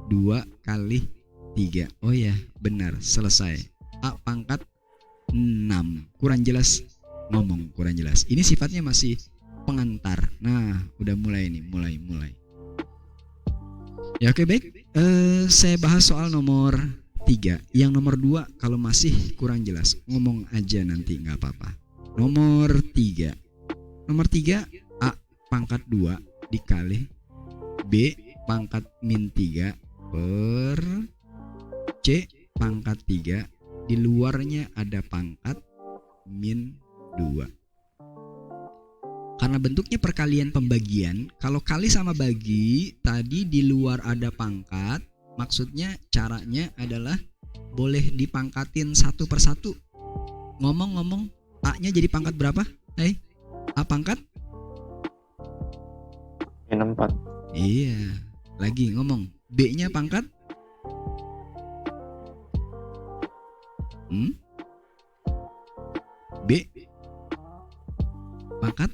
2 kali 3. Oh ya, benar, selesai. A pangkat 6. Kurang jelas? Ngomong kurang jelas. Ini sifatnya masih pengantar. Nah, udah mulai nih, mulai. Ya oke, baik. Saya bahas soal nomor 3. Yang nomor 2 kalau masih kurang jelas, ngomong aja nanti, nggak apa-apa. Nomor 3. A pangkat 2 dikali B pangkat min 3 per C pangkat 3, di luarnya ada pangkat min 2. Karena bentuknya perkalian pembagian, kalau kali sama bagi, tadi di luar ada pangkat, maksudnya caranya adalah boleh dipangkatin satu per satu. Ngomong-ngomong, A-nya jadi pangkat berapa? A pangkat? Min 4. Iya. Lagi ngomong, B-nya pangkat? B pangkat?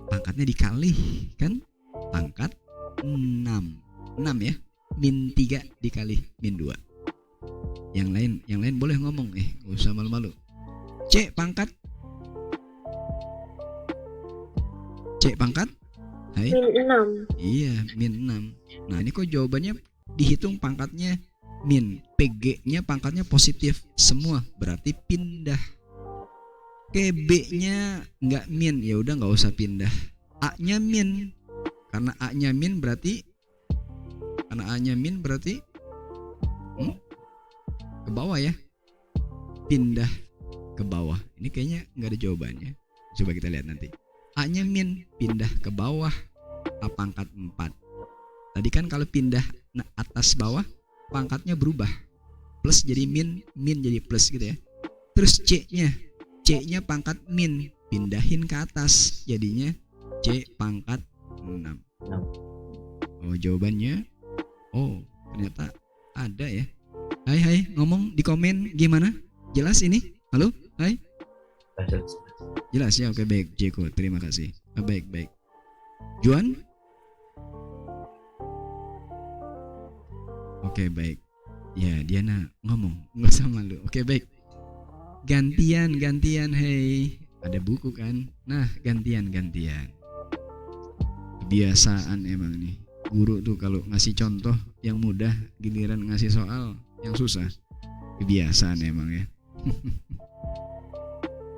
Pangkatnya dikali kan? Pangkat 6 ya. Min 3 dikali min 2. Yang lain boleh ngomong, gak usah malu-malu. C pangkat? C pangkat? Hai? Min 6. Iya, min 6. Nah, ini kok jawabannya dihitung pangkatnya min, PG-nya pangkatnya positif semua, berarti pindah. Oke, B-nya nggak min, ya udah nggak usah pindah. A-nya min, karena A-nya min berarti ke bawah ya, pindah ke bawah. Ini kayaknya nggak ada jawabannya. Coba kita lihat nanti. A-nya min, pindah ke bawah, A pangkat 4. Tadi kan kalau pindah atas bawah, pangkatnya berubah, plus jadi min jadi plus gitu ya. Terus C-nya pangkat min, pindahin ke atas, jadinya C pangkat 6. Oh, jawabannya ternyata ada ya. Hai, ngomong di komen gimana? Jelas ini? Halo? Hai? Jelas ya, oke baik Jeko, terima kasih. Baik. Juan? Oke baik. Ya, Diana ngomong, nggak usah malu. Oke baik. Gantian, hei. Ada buku kan? Nah, gantian. Kebiasaan emang nih. Guru tuh kalau ngasih contoh yang mudah, giliran ngasih soal yang susah. Kebiasaan emang ya.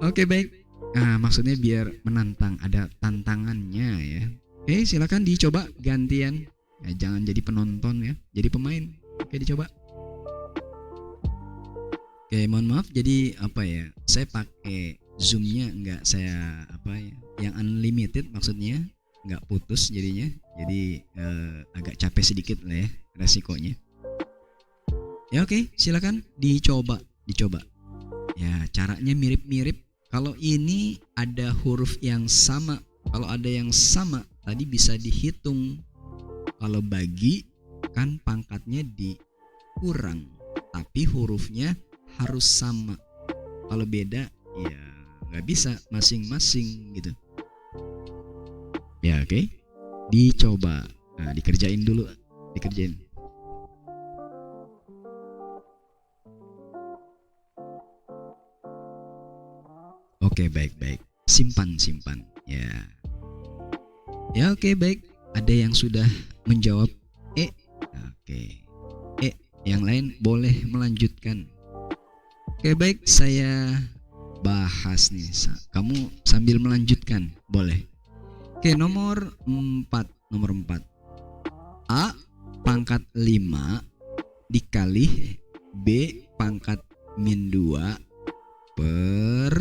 Oke baik. Nah, maksudnya biar menantang, ada tantangannya ya. Oke, silakan dicoba gantian. Ya, jangan jadi penonton ya, jadi pemain. Oke, dicoba. Oke, mohon maaf, jadi saya pakai zoomnya nggak saya yang unlimited, maksudnya nggak putus jadinya, jadi agak capek sedikit lah ya resikonya. Ya oke, silakan dicoba. Ya, caranya mirip-mirip. Kalau ini ada huruf yang sama, kalau ada yang sama tadi bisa dihitung. Kalau bagi kan pangkatnya dikurang, tapi hurufnya harus sama. Kalau beda ya nggak bisa, masing-masing gitu. Ya oke. Dicoba. Nah, dikerjain. Oke, baik. Simpan. Ya oke, baik. Ada yang sudah menjawab Oke. Yang lain boleh melanjutkan. Oke baik, saya bahas nih. Kamu sambil melanjutkan, boleh. Oke, nomor 4. A pangkat 5 dikali B pangkat min 2 per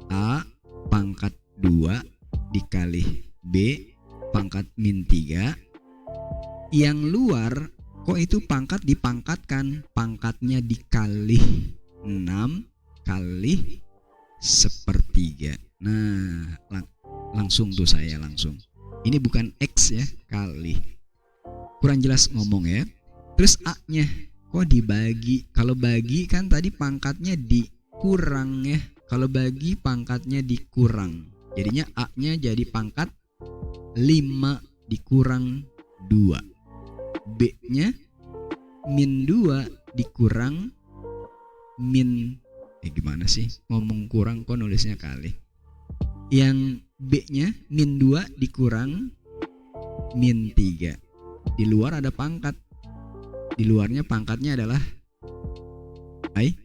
A pangkat 2 dikali B pangkat min 3. Yang luar kok itu pangkat dipangkatkan, pangkatnya dikali 6 kali 1/3. Nah, langsung tuh saya langsung. Ini bukan X ya, kali. Kurang jelas ngomong ya. Terus A-nya kok dibagi? Kalau bagi kan tadi pangkatnya dikurang ya. Kalau bagi pangkatnya dikurang. Jadinya A-nya jadi pangkat 5 dikurang 2. B-nya min 2 dikurang min gimana sih ngomong kurang kok nulisnya kali. Yang B-nya min 2 dikurang min 3. Di luar ada pangkat. Di luarnya pangkatnya adalah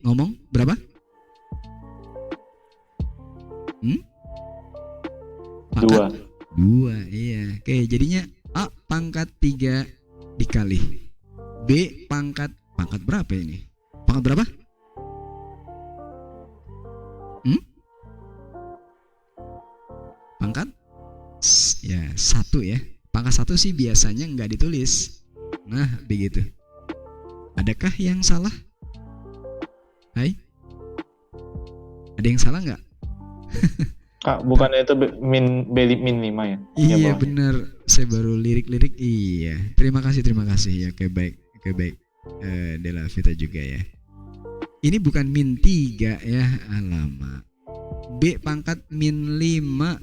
ngomong berapa? Pangkat 2. Iya. Oke, jadinya A pangkat 3 dikali B pangkat berapa ini? Pangkat berapa? Pangkat ya 1 ya. Pangkat 1 sih biasanya nggak ditulis. Nah begitu. Adakah yang salah? Hai? Ada yang salah nggak? Kak, bukannya itu min 5 ya? Iya bawahnya. bener. Saya baru lirik-lirik. Iya. Terima kasih ya. Oke baik. Della Vita juga ya. Ini bukan min 3 ya. Alamak. B pangkat min 5.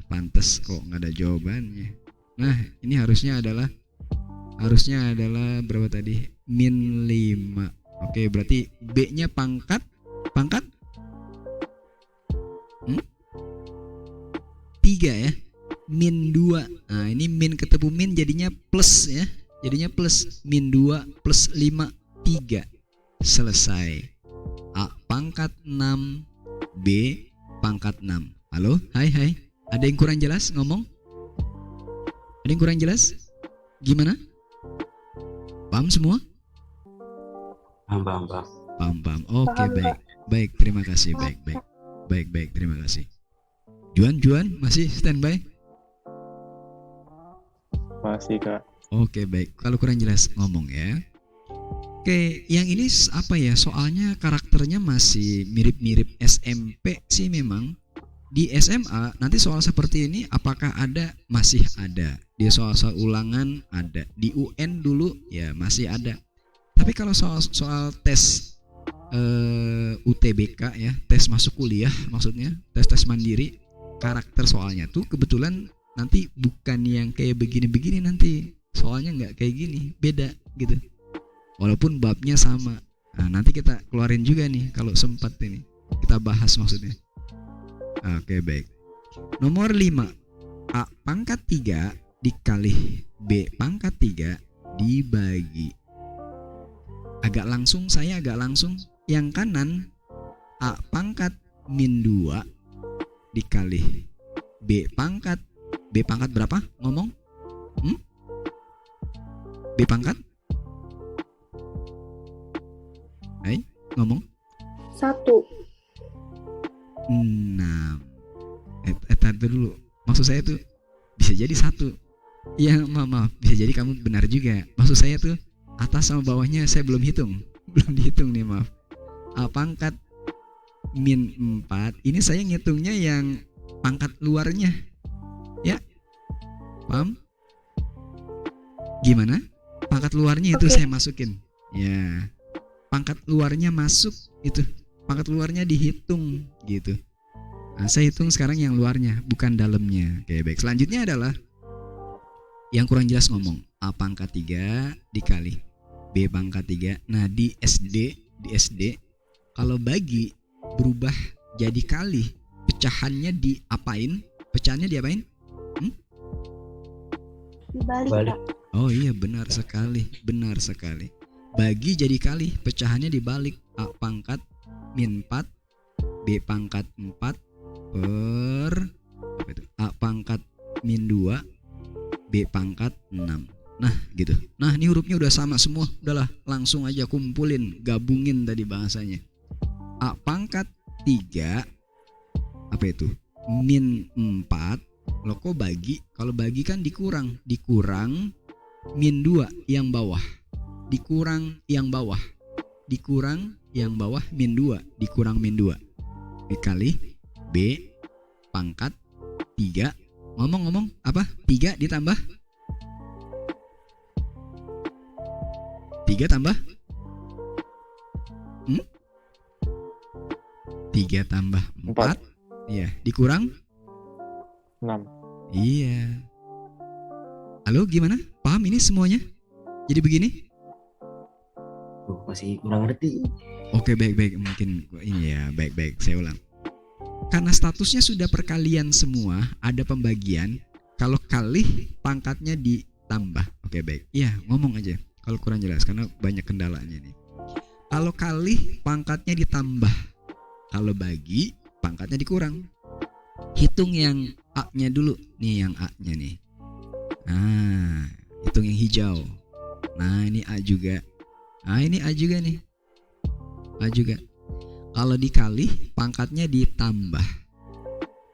Pantes kok nggak ada jawabannya. Nah ini harusnya adalah berapa tadi? Min 5. Oke berarti B nya pangkat 3 ya. Min 2. Nah ini min ketemu min jadinya plus ya. Jadinya plus. Min 2 plus 5 3. Selesai. A pangkat 6, B pangkat 6. Halo? Hai. Ada yang kurang jelas ngomong? Ada yang kurang jelas? Gimana? Paham semua? Paham. Paham. Oke, Paham, baik. Baik, terima kasih. Baik, terima kasih. Juan masih standby? Masih, Kak. Oke, baik. Kalau kurang jelas ngomong ya. Oke, yang ini apa ya? Soalnya karakternya masih mirip-mirip SMP sih memang. Di SMA nanti soal seperti ini apakah ada? Masih ada. Di soal-soal ulangan ada. Di UN dulu ya masih ada. Tapi kalau soal tes UTBK ya, tes masuk kuliah maksudnya, tes mandiri, karakter soalnya tuh kebetulan nanti bukan yang kayak begini-begini nanti. Soalnya nggak kayak gini, beda gitu. Walaupun babnya sama. Nah, nanti kita keluarin juga nih kalau sempat ini. Kita bahas maksudnya. Oke, baik. Nomor 5. A pangkat 3 dikali B pangkat 3 dibagi. Agak langsung. Yang kanan A pangkat min 2 dikali B pangkat berapa? Ngomong? B pangkat? Hai, ngomong? 1. 6. Tadi dulu. Maksud saya tuh bisa jadi 1. Ya maaf, bisa jadi kamu benar juga. Maksud saya tuh atas sama bawahnya saya belum hitung. Belum dihitung nih, maaf. A pangkat min 4. Ini saya ngitungnya yang pangkat luarnya. Ya. Paham? Gimana? Pangkat luarnya itu saya masukin. Ya. Pangkat luarnya masuk itu. Pangkat luarnya dihitung gitu. Nah, saya hitung sekarang yang luarnya, bukan dalamnya. Oke, baik. Selanjutnya adalah yang kurang jelas ngomong. A pangkat 3 dikali B pangkat 3. Nah, di SD kalau bagi berubah jadi kali. Pecahannya diapain? Pecahannya diapain? Dibalik, Balik. Kak. Oh iya, benar sekali. Bagi jadi kali, pecahannya dibalik. A pangkat min 4 B pangkat 4 per apa itu? A pangkat min 2 B pangkat 6. Nah gitu. Nah ini hurufnya udah sama semua. Udahlah langsung aja kumpulin, gabungin tadi bahasanya. A pangkat 3 apa itu? Min 4. Loh kok bagi? Kalau bagi kan dikurang min 2 yang bawah. Dikurang yang bawah min 2 dikurang min 2 dikali B pangkat 3. Ngomong apa? 3 ditambah 3 tambah 3 tambah 4. Iya, dikurang 6. Iya. Halo, gimana? Paham ini semuanya? Jadi begini? Masih kurang ngerti. Oke, baik. Mungkin ini ya, baik. Saya ulang. Karena statusnya sudah perkalian semua, ada pembagian. Kalau kali pangkatnya ditambah. Oke, baik. Iya, ngomong aja. Kalau kurang jelas karena banyak kendalanya nih. Kalau kali pangkatnya ditambah. Kalau bagi pangkatnya dikurang. Hitung yang A-nya dulu. Nih yang A-nya nih. Nah, hitung yang hijau. Nah, ini A juga. Nah, ini A juga nih. A juga. Kalau dikali, pangkatnya ditambah.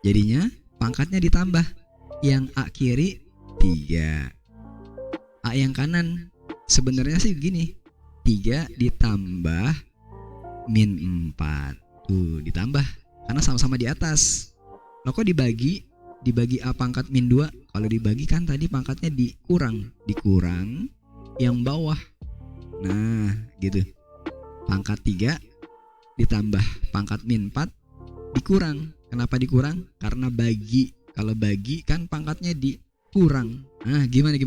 Jadinya pangkatnya ditambah. Yang A kiri 3. A yang kanan sebenarnya sih begini. 3 ditambah min 4. Tuh, ditambah. Karena sama-sama di atas. Loh kok dibagi? Dibagi A pangkat min 2. Kalau dibagi kan tadi pangkatnya dikurang. Dikurang yang bawah. Nah, gitu. Pangkat 3 ditambah pangkat min 4 dikurang. Kenapa dikurang? Karena bagi. Kalau bagi kan pangkatnya dikurang. Nah, gimana?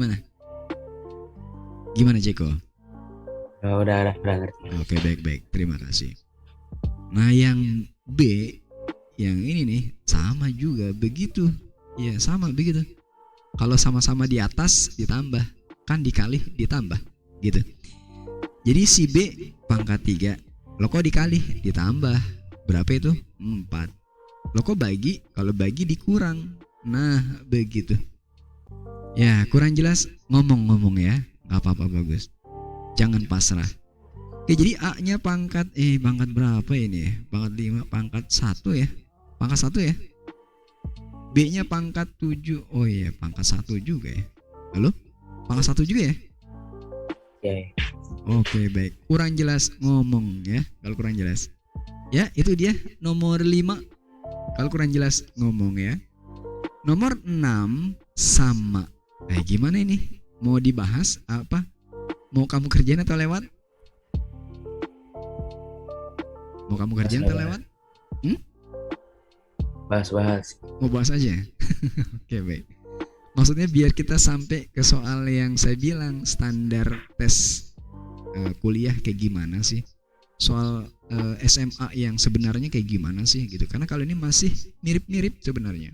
Gimana Jeko? Oh, udah ngerti. Oke, baik. Terima kasih. Nah, yang B, yang ini nih sama juga begitu. Ya, sama begitu. Kalau sama-sama di atas ditambah, kan dikali ditambah, gitu. Jadi si B pangkat 3. Lo kok dikali ditambah. Berapa itu? 4. Lo kok bagi? Kalau bagi dikurang. Nah, begitu. Ya, kurang jelas ngomong-ngomong ya. Gak apa-apa, bagus. Jangan pasrah. Oke, jadi A-nya pangkat berapa ini ya? Pangkat 5, pangkat 1 ya. Pangkat 1 ya. B-nya pangkat 7. Oh iya, pangkat 1 juga ya. Halo? Pangkat 1 juga ya? Ya. Oke, baik. Kurang jelas ngomong ya. Kalau kurang jelas. Ya, itu dia nomor 5. Kalau kurang jelas ngomong ya. Nomor 6 sama. Gimana ini? Mau dibahas apa? Mau kamu kerjain atau lewat? Mau kamu kerjain atau lewat? Bahas. Mau bahas aja? Oke, baik. Maksudnya biar kita sampai ke soal yang saya bilang standar tes kuliah kayak gimana sih? Soal SMA yang sebenarnya kayak gimana sih gitu. Karena kalau ini masih mirip-mirip sebenarnya.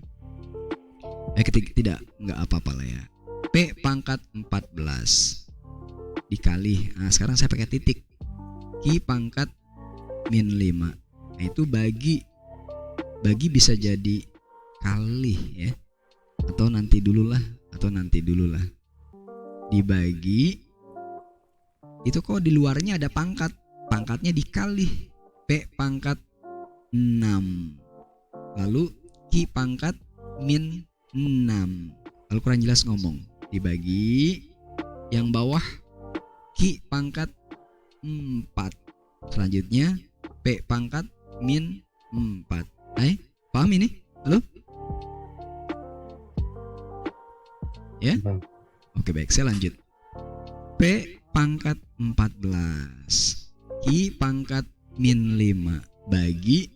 Nggak apa-apa lah ya. P pangkat 14 dikali. Nah, sekarang saya pakai titik. Q pangkat min 5. Nah, itu bagi bisa jadi kali ya. Atau nanti dulu lah. Dibagi. Itu kok di luarnya ada pangkat. Pangkatnya dikali. P pangkat 6. Lalu Q pangkat min 6. Kalau kurang jelas ngomong. Dibagi yang bawah Q pangkat 4. Selanjutnya P pangkat min 4. Paham ini? Halo? Ya? Oke, baik, saya lanjut. P pangkat 14 Q pangkat min 5 bagi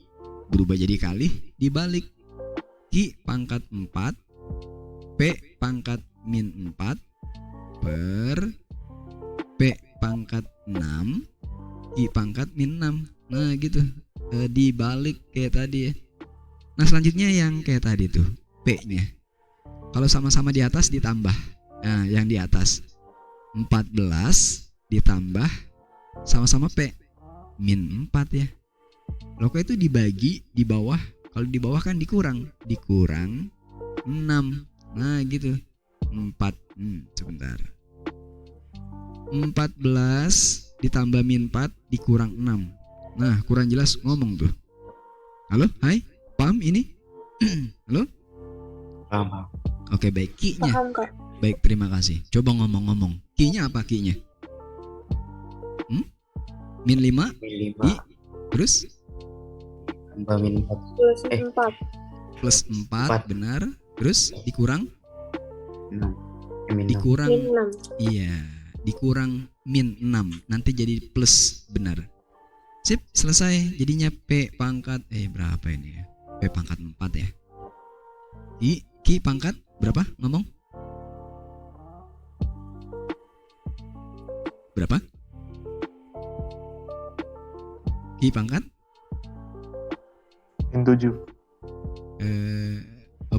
berubah jadi kali dibalik. Q pangkat 4 P pangkat min 4 per P pangkat 6 Q pangkat min 6. Nah gitu, dibalik kayak tadi ya. Nah selanjutnya yang kayak tadi tuh P nya. Kalau sama-sama di atas ditambah. Nah yang di atas 14 ditambah sama-sama P min 4 ya. Loh kok itu dibagi di bawah. Kalau di bawah kan dikurang 6. Nah gitu 4. Sebentar. 14 ditambah min 4 dikurang 6. Nah kurang jelas ngomong tuh. Halo? Hai? Paham ini? Halo? Paham. Oke, baik. Q-nya. Paham, Kak. Baik, terima kasih. Coba ngomong-ngomong. Q-nya apa Q-nya? Min 5 Min 5 I, terus tambah min 4. Plus 4. plus 4 benar. Terus dikurang 6. Min 6. dikurang Min 6. iya, dikurang min 6. Nanti jadi plus benar. Sip, selesai. Jadinya P pangkat berapa ini ya? P pangkat 4 ya. Q pangkat berapa? Ngomong. Berapa? Q pangkat min 7.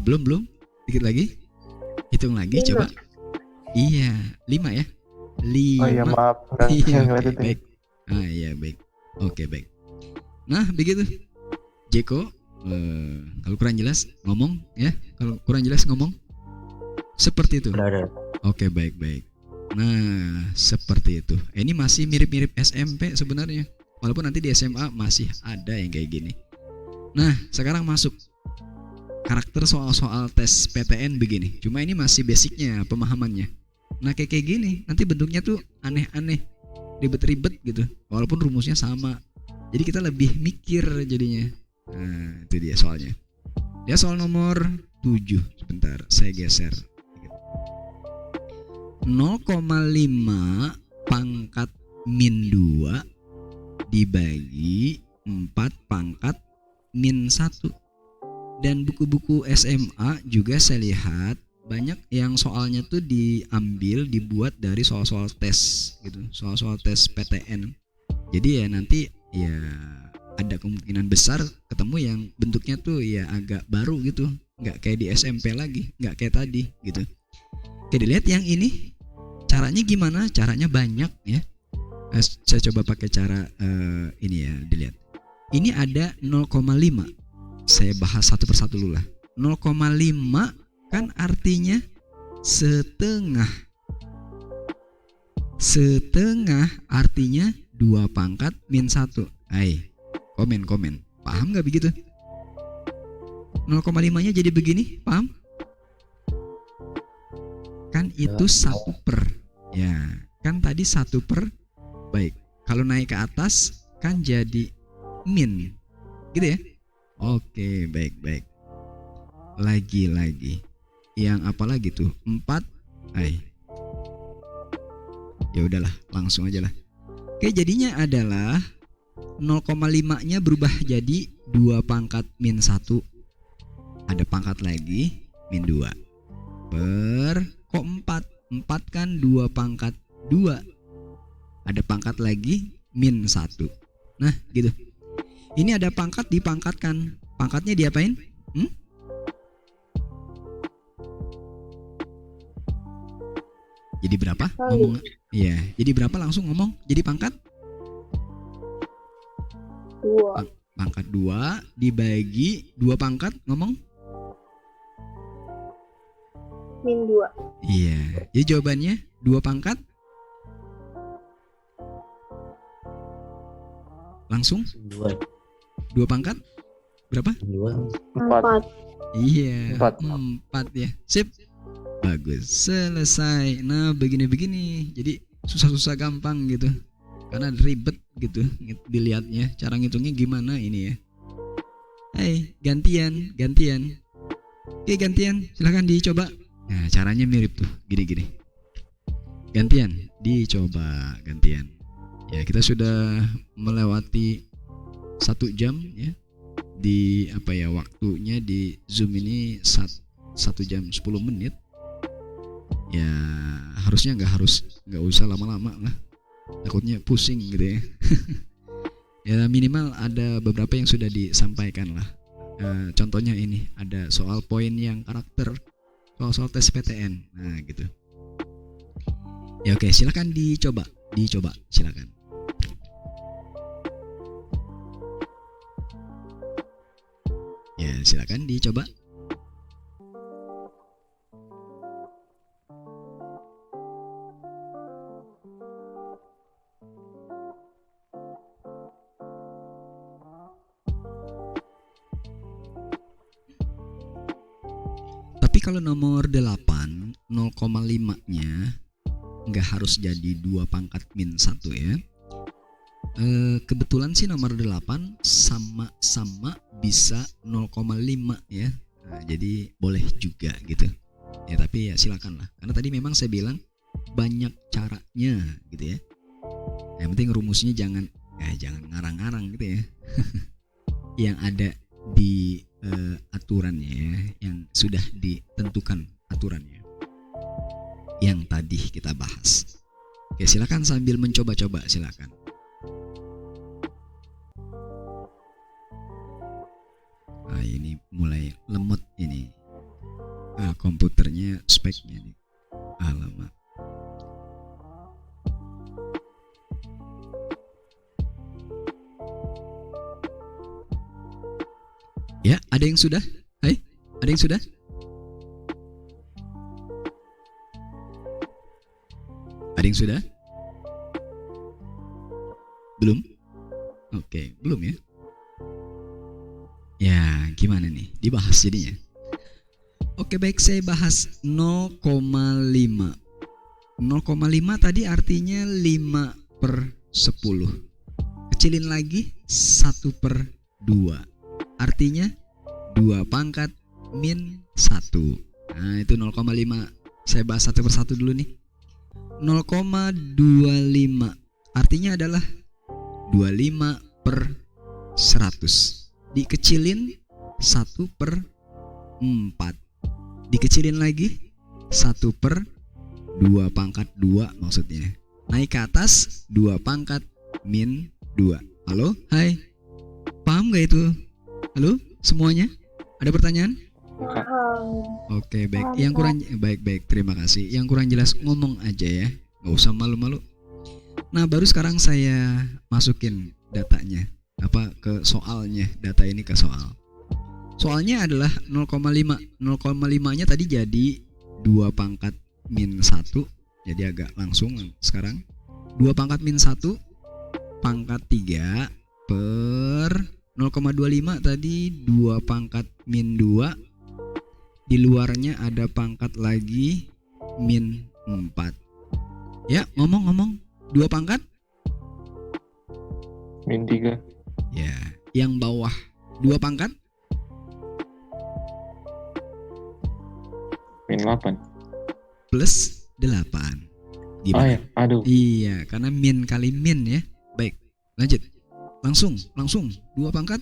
Belum. Dikit lagi. Hitung lagi 5. coba. Iya, 5 ya. 5. Oh iya, maaf. Iya, Nggak oke, ngeliat itu. baik. Iya, baik. Oke, baik. Nah, begitu. Jeko, kalau kurang jelas ngomong ya. Kalau kurang jelas ngomong. Seperti itu. Ada. Oke, baik. Nah, seperti itu. Ini masih mirip-mirip SMP sebenarnya. Walaupun nanti di SMA masih ada yang kayak gini. Nah, sekarang masuk karakter soal-soal tes PTN begini. Cuma ini masih basicnya pemahamannya. Nah, kayak gini, nanti bentuknya tuh aneh-aneh, ribet-ribet gitu. Walaupun rumusnya sama. Jadi kita lebih mikir jadinya. Nah, itu dia soalnya. Dia soal nomor 7. Sebentar, saya geser. 0,5 pangkat min 2 dibagi 4 pangkat min 1. Dan buku-buku SMA juga saya lihat banyak yang soalnya tuh dibuat dari soal-soal tes gitu, soal-soal tes PTN. Jadi ya nanti ya ada kemungkinan besar ketemu yang bentuknya tuh ya agak baru gitu, nggak kayak di SMP lagi, nggak kayak tadi gitu. Oke, dilihat yang ini caranya gimana? Caranya banyak ya. Saya coba pakai cara ini ya, dilihat. Ini ada 0,5. Saya bahas satu persatu dulu lah. 0,5 kan artinya setengah. Setengah artinya 2 pangkat min 1. Hai, komen. Paham gak begitu? 0,5 nya jadi begini, paham? Kan itu 1 per. Ya, kan tadi 1 per. Baik, kalau naik ke atas kan jadi min. Gitu ya? Oke, baik. Lagi. Yang apa lagi tuh? 4. Ya udahlah, langsung aja lah. Oke, jadinya adalah 0,5-nya berubah jadi 2 pangkat min 1. Ada pangkat lagi min 2. Kok 4? 4 kan 2 pangkat 2. Ada pangkat lagi min 1. Nah, gitu. Ini ada pangkat dipangkatkan. Pangkatnya diapain? Jadi berapa? Ngomong. Iya, jadi berapa langsung ngomong? Jadi pangkat 2. Pangkat 2 dibagi 2 pangkat ngomong? Min 2. Iya. Jadi jawabannya 2 pangkat langsung 2 pangkat berapa? 4. Iya, 4 ya. Sip. Bagus. Selesai. Nah, begini-begini. Jadi susah-susah gampang gitu. Karena ribet gitu dilihatnya. Cara ngitungnya gimana ini ya. Hai, gantian. Oke, gantian. Silahkan dicoba. Nah, caranya mirip tuh. Gini. Gantian. Dicoba gantian. Ya, kita sudah melewati 1 jam ya. Di waktunya di Zoom ini 1 jam 10 menit. Ya harusnya nggak usah lama-lama lah, takutnya pusing gitu ya. Ya minimal ada beberapa yang sudah disampaikan lah. Contohnya ini ada soal poin yang karakter, soal tes PTN. Nah gitu ya. Oke, silakan dicoba silakan. Ya silakan dicoba. Tapi kalau nomor 8 0,5-nya nggak harus jadi 2 pangkat min 1 ya. Kebetulan sih nomor 8 sama-sama bisa 0,5 ya. Nah, jadi boleh juga gitu. Ya tapi ya silakan lah. Karena tadi memang saya bilang banyak caranya gitu ya. Yang penting rumusnya jangan ngarang-ngarang gitu ya. Yang ada di aturannya ya, yang sudah ditentukan aturannya yang tadi kita bahas. Oke, silakan sambil mencoba-coba silakan. Nah, ini mulai lemot ini. Komputernya speknya nih. Alamak. Ya, ada yang sudah? Hai, ada yang sudah? Ada yang sudah? Belum? Oke, belum ya? Ya, gimana nih? Dibahas jadinya. Oke, baik, saya bahas 0,5. 0,5 tadi artinya 5/10. Kecilin lagi 1/2. Artinya 2 pangkat min 1. Nah, itu 0,5. Saya bahas satu persatu dulu nih. 0,25 artinya adalah 25/100. Dikecilin 1/4. Dikecilin lagi 1/2 pangkat 2 maksudnya. Naik ke atas 2 pangkat min 2. Halo? Hai. Paham gak itu? Halo? Semuanya? Ada pertanyaan? Oke, baik. Yang kurang baik. Terima kasih. Yang kurang jelas ngomong aja ya. Gak usah malu-malu. Nah, baru sekarang saya masukin datanya. Ke soalnya. Data ini ke soal. Soalnya adalah 0,5. 0,5-nya tadi jadi 2 pangkat min 1. Jadi agak langsung sekarang. 2 pangkat min 1 pangkat 3 per 0,25 tadi 2 pangkat min 2. Di luarnya ada pangkat lagi min 4. Ya, ngomong-ngomong 2 pangkat min 3. ya. Yang bawah 2 pangkat min 8. plus 8. Oh Gimana? ya, aduh. Iya, karena min kali min ya. Baik, lanjut. Langsung 2 pangkat.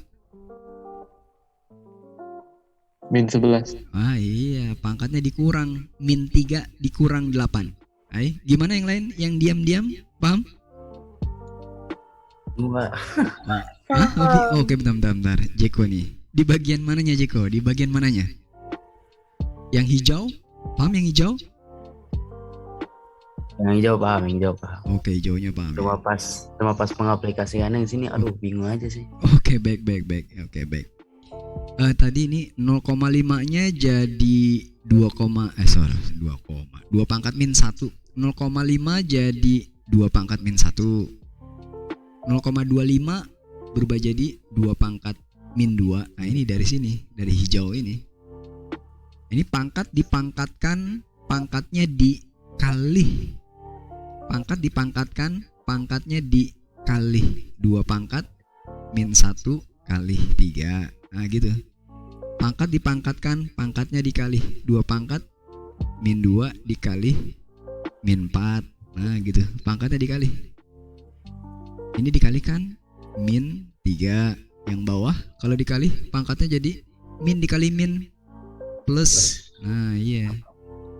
Min 11. Ah iya, pangkatnya dikurang. Min 3 dikurang 8. Hai, gimana yang lain? Yang diam-diam? Paham? 2. Hah? Oke, bentar. Jeko nih. Di bagian mananya Jeko? Di bagian mananya? Yang hijau? Paham yang hijau? Yang hijau paham. Oke, hijaunya paham. Cuma pas pengaplikasiannya di sini aduh bingung aja sih. Oke, baik. Oke, baik. Tadi ini 0,5-nya jadi 2, 2 pangkat min 1. 0,5 jadi 2 pangkat min 1. 0,25 berubah jadi 2 pangkat min 2. Nah, ini dari sini, dari hijau ini. Ini pangkat dipangkatkan, pangkatnya dikali. Pangkat dipangkatkan, pangkatnya dikali 2 pangkat min 1 kali 3. Nah gitu. Pangkat dipangkatkan, pangkatnya dikali 2 pangkat min 2 dikali min 4. Nah gitu. Pangkatnya dikali. Ini dikalikan min 3. Yang bawah kalau dikali pangkatnya jadi min dikali min plus. Nah iya.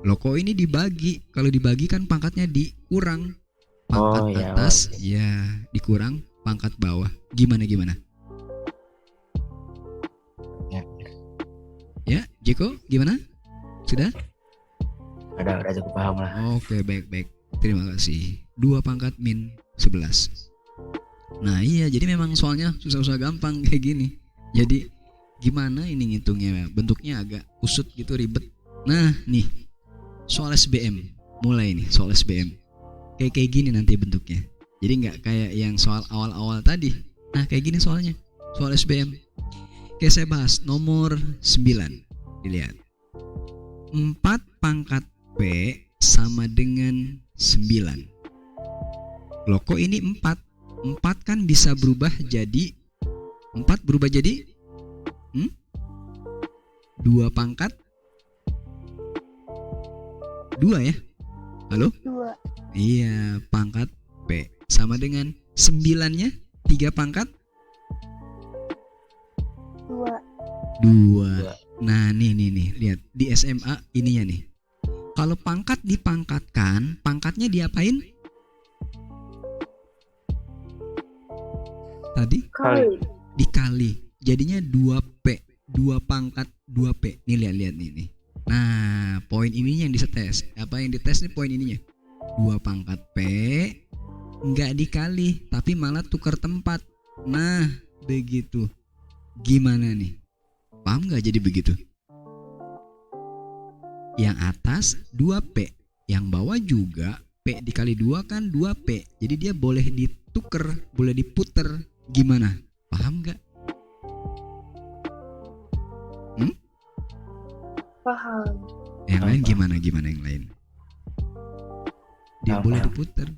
Loh kok ini dibagi? Kalau dibagi kan pangkatnya dikurang. Pangkat atas ya dikurang pangkat bawah. Gimana? Ya, Jeko, gimana? Sudah? Udah cukup paham lah. Oke, baik. Terima kasih. 2 pangkat min 11. Nah iya, jadi memang soalnya susah-susah gampang kayak gini. Jadi gimana ini ngitungnya? Bentuknya agak usut gitu, ribet. Nah nih, soal SBM. Mulai nih, soal SBM. Kayak gini nanti bentuknya. Jadi nggak kayak yang soal awal-awal tadi. Nah kayak gini soalnya. Soal SBM. Oke, saya bahas nomor 9. Dilihat. 4 pangkat P sama dengan 9. Loh kok ini 4? 4 kan bisa berubah jadi 2 pangkat 2 ya? Halo? 2. Iya, pangkat P sama dengan 9-nya 3 pangkat 2. Nah, nih, lihat di SMA ininya nih. Kalau pangkat dipangkatkan, pangkatnya diapain? Tadi dikali. Jadinya 2P, 2 pangkat 2P. Nih lihat nih. Nah, poin ininya yang disetes. Apa yang dites nih poin ininya? 2 pangkat P enggak dikali, tapi malah tukar tempat. Nah, begitu. Gimana nih? Paham gak jadi begitu? Yang atas 2P, yang bawah juga P dikali 2 kan 2P. Jadi dia boleh dituker, boleh diputer. Gimana? Paham gak? Paham. Yang lain Paham. gimana yang lain? Dia Paham, boleh paham. diputer.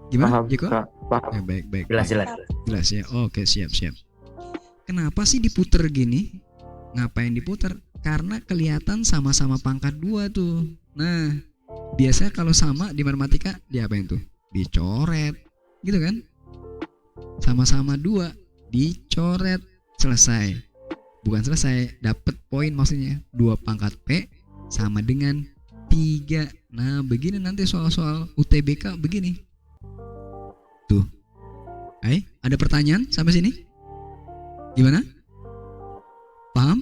Gimana, Paham, Jiko? Kak. Paham. Baik. Jelas. Jelas ya. Oke, siap. Kenapa sih diputer gini? Ngapain diputer? Karena kelihatan sama-sama pangkat 2 tuh. Nah, biasanya kalau sama di matematika diapain tuh? Dicoret. Gitu kan? Sama-sama 2 dicoret, selesai. Bukan selesai, dapat poin maksudnya. 2 pangkat P sama dengan 3. Nah, begini nanti soal-soal UTBK begini. Tuh. Ada pertanyaan sampai sini? Gimana? Paham?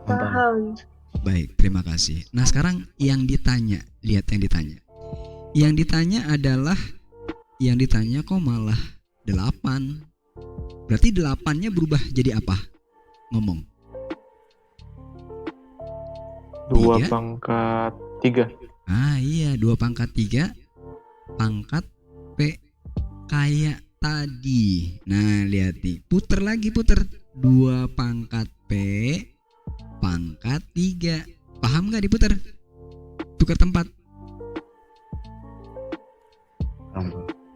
Paham. Baik, terima kasih. Nah, sekarang yang ditanya, lihat yang ditanya. Yang ditanya kok malah 8. Berarti 8-nya berubah jadi apa? Ngomong. 2 Tiga. pangkat 3. Iya, 2 pangkat 3 pangkat P kayak tadi. Nah, lihat nih, puter lagi. 2 pangkat P pangkat 3. Paham gak diputer? Tukar tempat.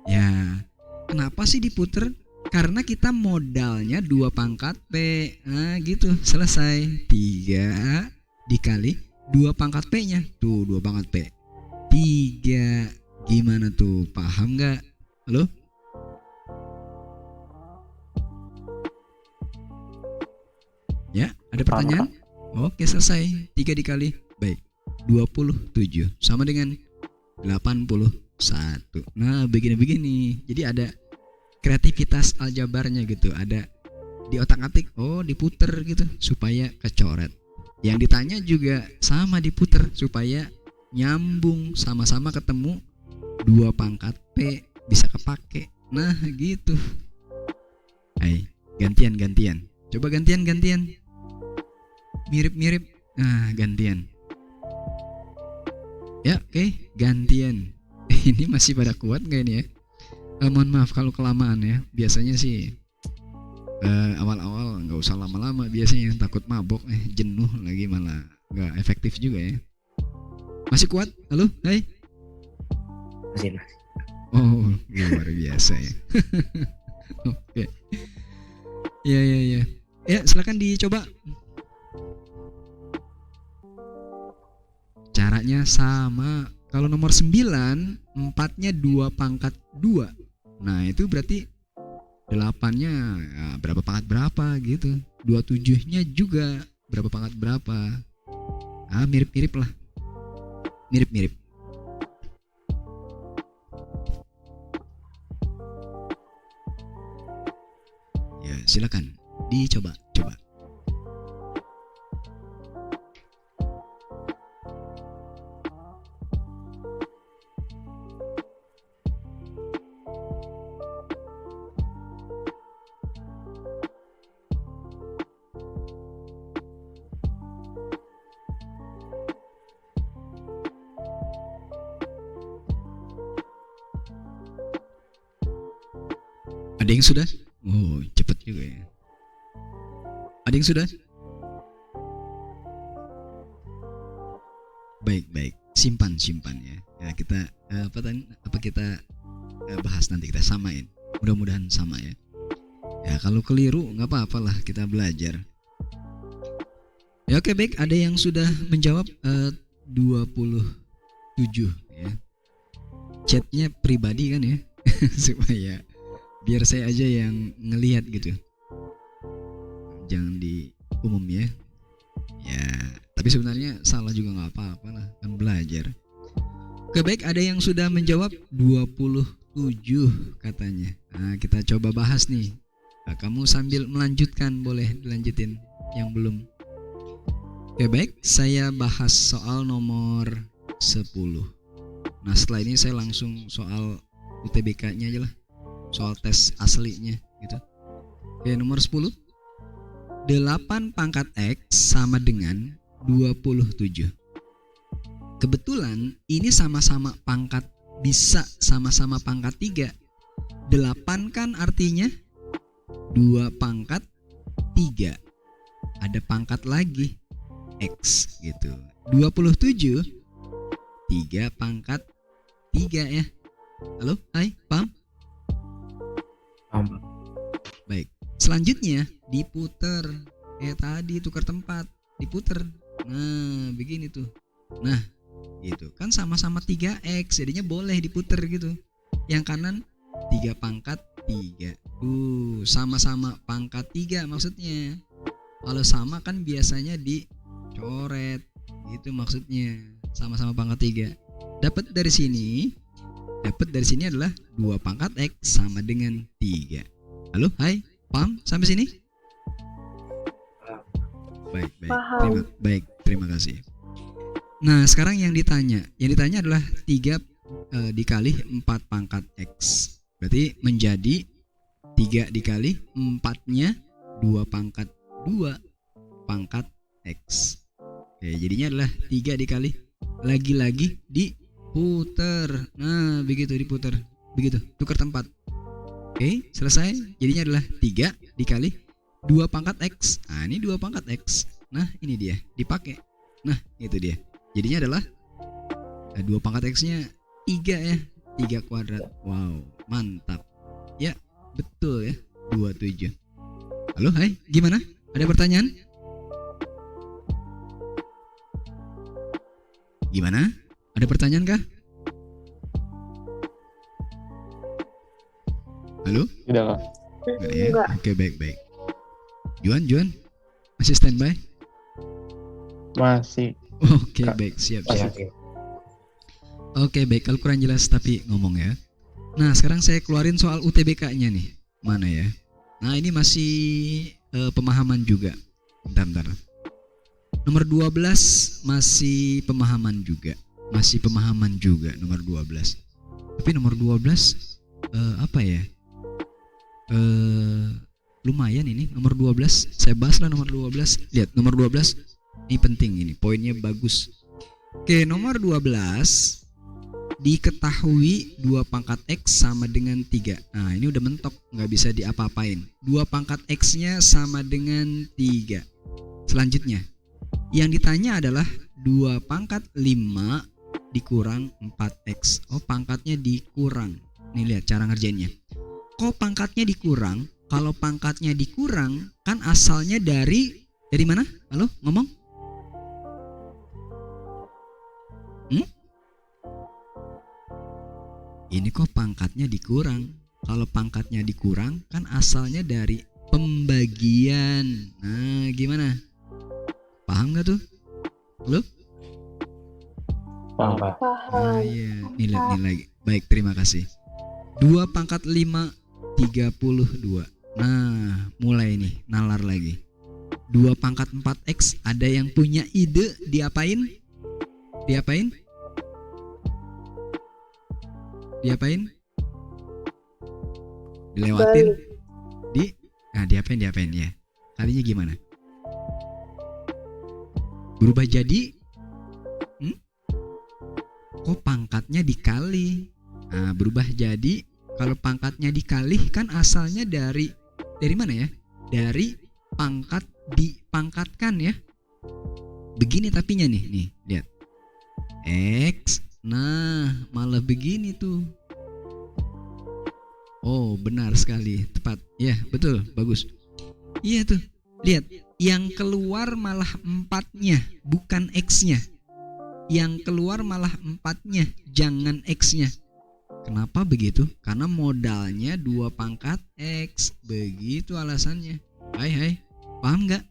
Ya, kenapa sih diputer? Karena kita modalnya 2 pangkat P. Nah gitu, selesai. 3 dikali 2 pangkat P nya. Tuh 2 pangkat P 3. Gimana tuh, paham gak? Halo? Ya, ada pertanyaan? Oke, selesai. 3 dikali, baik, 27 sama dengan 81. Nah, begini-begini. Jadi ada kreativitas aljabarnya gitu. Ada di otak-atik, diputer gitu supaya kecoret. Yang ditanya juga sama, diputer supaya nyambung, sama-sama ketemu 2 pangkat P bisa kepake. Nah, gitu. Gantian. Coba gantian. Mirip-mirip. Nah, gantian. Ya, oke, gantian. Ini masih pada kuat nggak ini ya? Mohon maaf kalau kelamaan ya. Biasanya sih awal-awal nggak usah lama-lama. Biasanya takut mabok, jenuh lagi malah nggak efektif juga ya. Masih kuat? Halo, hai. Masih. Oh, luar biasa ya. Oke. Ya. Ya, silakan dicoba. Caranya sama. Kalau nomor 9, 4-nya 2 pangkat 2. Nah, itu berarti 8-nya ya, berapa pangkat berapa gitu. 27-nya juga berapa pangkat berapa. Mirip-mirip lah. Mirip-mirip. Ya, silakan dicoba. Ada yang sudah? Oh, cepet juga ya. Ada yang sudah? Baik. Simpan ya. Ya kita apa kita bahas nanti, kita samain. Mudah-mudahan sama ya. Ya kalau keliru nggak apa-apalah, kita belajar. Ya oke, baik. Ada yang sudah menjawab 27 ya. Chatnya pribadi kan ya. Supaya biar saya aja yang ngelihat gitu, jangan di umum ya. Ya, tapi sebenarnya salah juga nggak apa-apa lah, kan belajar. Oke, baik, ada yang sudah menjawab 27 katanya. Nah, kita coba bahas nih. Nah, kamu sambil melanjutkan, boleh dilanjutin yang belum. Oke, baik, saya bahas soal nomor 10. Nah, setelah ini saya langsung soal UTBK-nya aja lah. Soal tes aslinya gitu. Oke, nomor 10. 8 pangkat X sama dengan 27. Kebetulan ini sama-sama pangkat, bisa sama-sama pangkat 3. 8 kan artinya 2 pangkat 3. Ada pangkat lagi X gitu. 27 3 pangkat 3 ya. Halo, hai, paham? Paham. Baik. Selanjutnya diputer. Kayak tadi tukar tempat, diputer. Nah, begini tuh. Nah, gitu. Kan sama-sama 3x, jadinya boleh diputer gitu. Yang kanan 3 pangkat 3. Sama-sama pangkat 3 maksudnya. Kalau sama kan biasanya dicoret. Gitu maksudnya. Sama-sama pangkat 3. Dapat dari sini adalah 2 pangkat X sama dengan 3. Halo, hai, paham sampai sini? Baik. Paham. Terima kasih. Nah, sekarang yang ditanya adalah 3 dikali 4 pangkat X. Berarti menjadi 3 dikali 4-nya 2 pangkat 2 pangkat X. Oke, jadinya adalah 3 dikali, lagi-lagi diputer. Nah, begitu diputer. Begitu, tukar tempat. Oke, selesai. Jadinya adalah 3 dikali 2 pangkat X. Nah, ini 2 pangkat X. Nah, ini dia, dipakai. Nah, itu dia. Jadinya adalah 2 pangkat X-nya 3 ya. 3 kuadrat. Wow, mantap. Ya, betul ya. 27. Halo, hai, gimana? Ada pertanyaan? Gimana? Ada pertanyaan kah? Halo? Tidak, Kak. Enggak ya? Enggak. Oke, baik. Juan, masih standby? Masih. Oke, Kak. baik, siap. Oke. Oke, baik, kalau kurang jelas tapi ngomong ya. Nah, sekarang saya keluarin soal UTBK-nya nih. Mana ya? Nah, ini masih pemahaman juga. Bentar. Nomor 12 masih pemahaman juga. Nomor 12. Tapi nomor 12 apa ya? Lumayan ini nomor 12. Saya bahas lah nomor 12. Lihat nomor 12. Ini penting ini, poinnya bagus. Oke, nomor 12 diketahui 2 pangkat X sama dengan 3. Nah, ini udah mentok, nggak bisa diapa-apain. 2 pangkat X-nya sama dengan 3. Selanjutnya, yang ditanya adalah 2 pangkat 5 dikurang 4X. Oh, pangkatnya dikurang. Nih lihat cara ngerjainnya. Kok pangkatnya dikurang? Kalau pangkatnya dikurang, kan asalnya dari mana? Halo, ngomong? Ini kok pangkatnya dikurang? Kalau pangkatnya dikurang, kan asalnya dari pembagian. Nah, gimana? Paham gak tuh? Halo? Paham, Pak. Ah, iya, nih lagi. Baik, terima kasih. 2 pangkat 5 32. Nah, mulai nih nalar lagi. 2 pangkat 4X, ada yang punya ide diapain? Diapain? Dilewatin? Diapain ya? Kalinya gimana? Berubah jadi? Kok pangkatnya dikali? Nah, berubah jadi, kalau pangkatnya dikali kan asalnya dari mana ya? Dari pangkat dipangkatkan ya. Begini tapinya nih lihat. X. Nah, malah begini tuh. Oh, benar sekali, tepat. Ya, betul, bagus. Iya tuh. Lihat, yang keluar malah 4-nya, bukan X-nya. Yang keluar malah 4-nya, jangan X-nya. Kenapa begitu? Karena modalnya 2 pangkat X. Begitu alasannya. Hai. Paham nggak?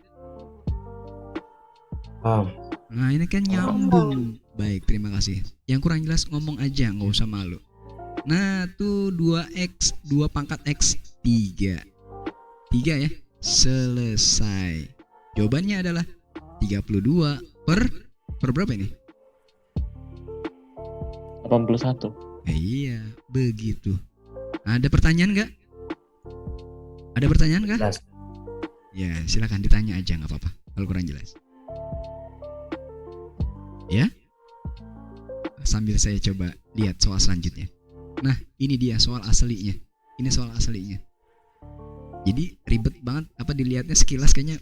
Paham. Nah, ini kan nyambung. Baik, terima kasih. Yang kurang jelas ngomong aja, nggak usah malu. Nah, tuh 2X, 2 pangkat X, 3. 3 ya. Selesai. Jawabannya adalah 32 per berapa ini? 81. Iya, begitu. Ada pertanyaan nggak? Ada pertanyaan nggak? Jelas. Ya, silakan ditanya aja, nggak apa-apa. Kalau kurang jelas. Ya? sambil saya coba lihat soal selanjutnya. Nah, ini dia soal aslinya. Ini soal aslinya. Jadi ribet banget dilihatnya sekilas kayaknya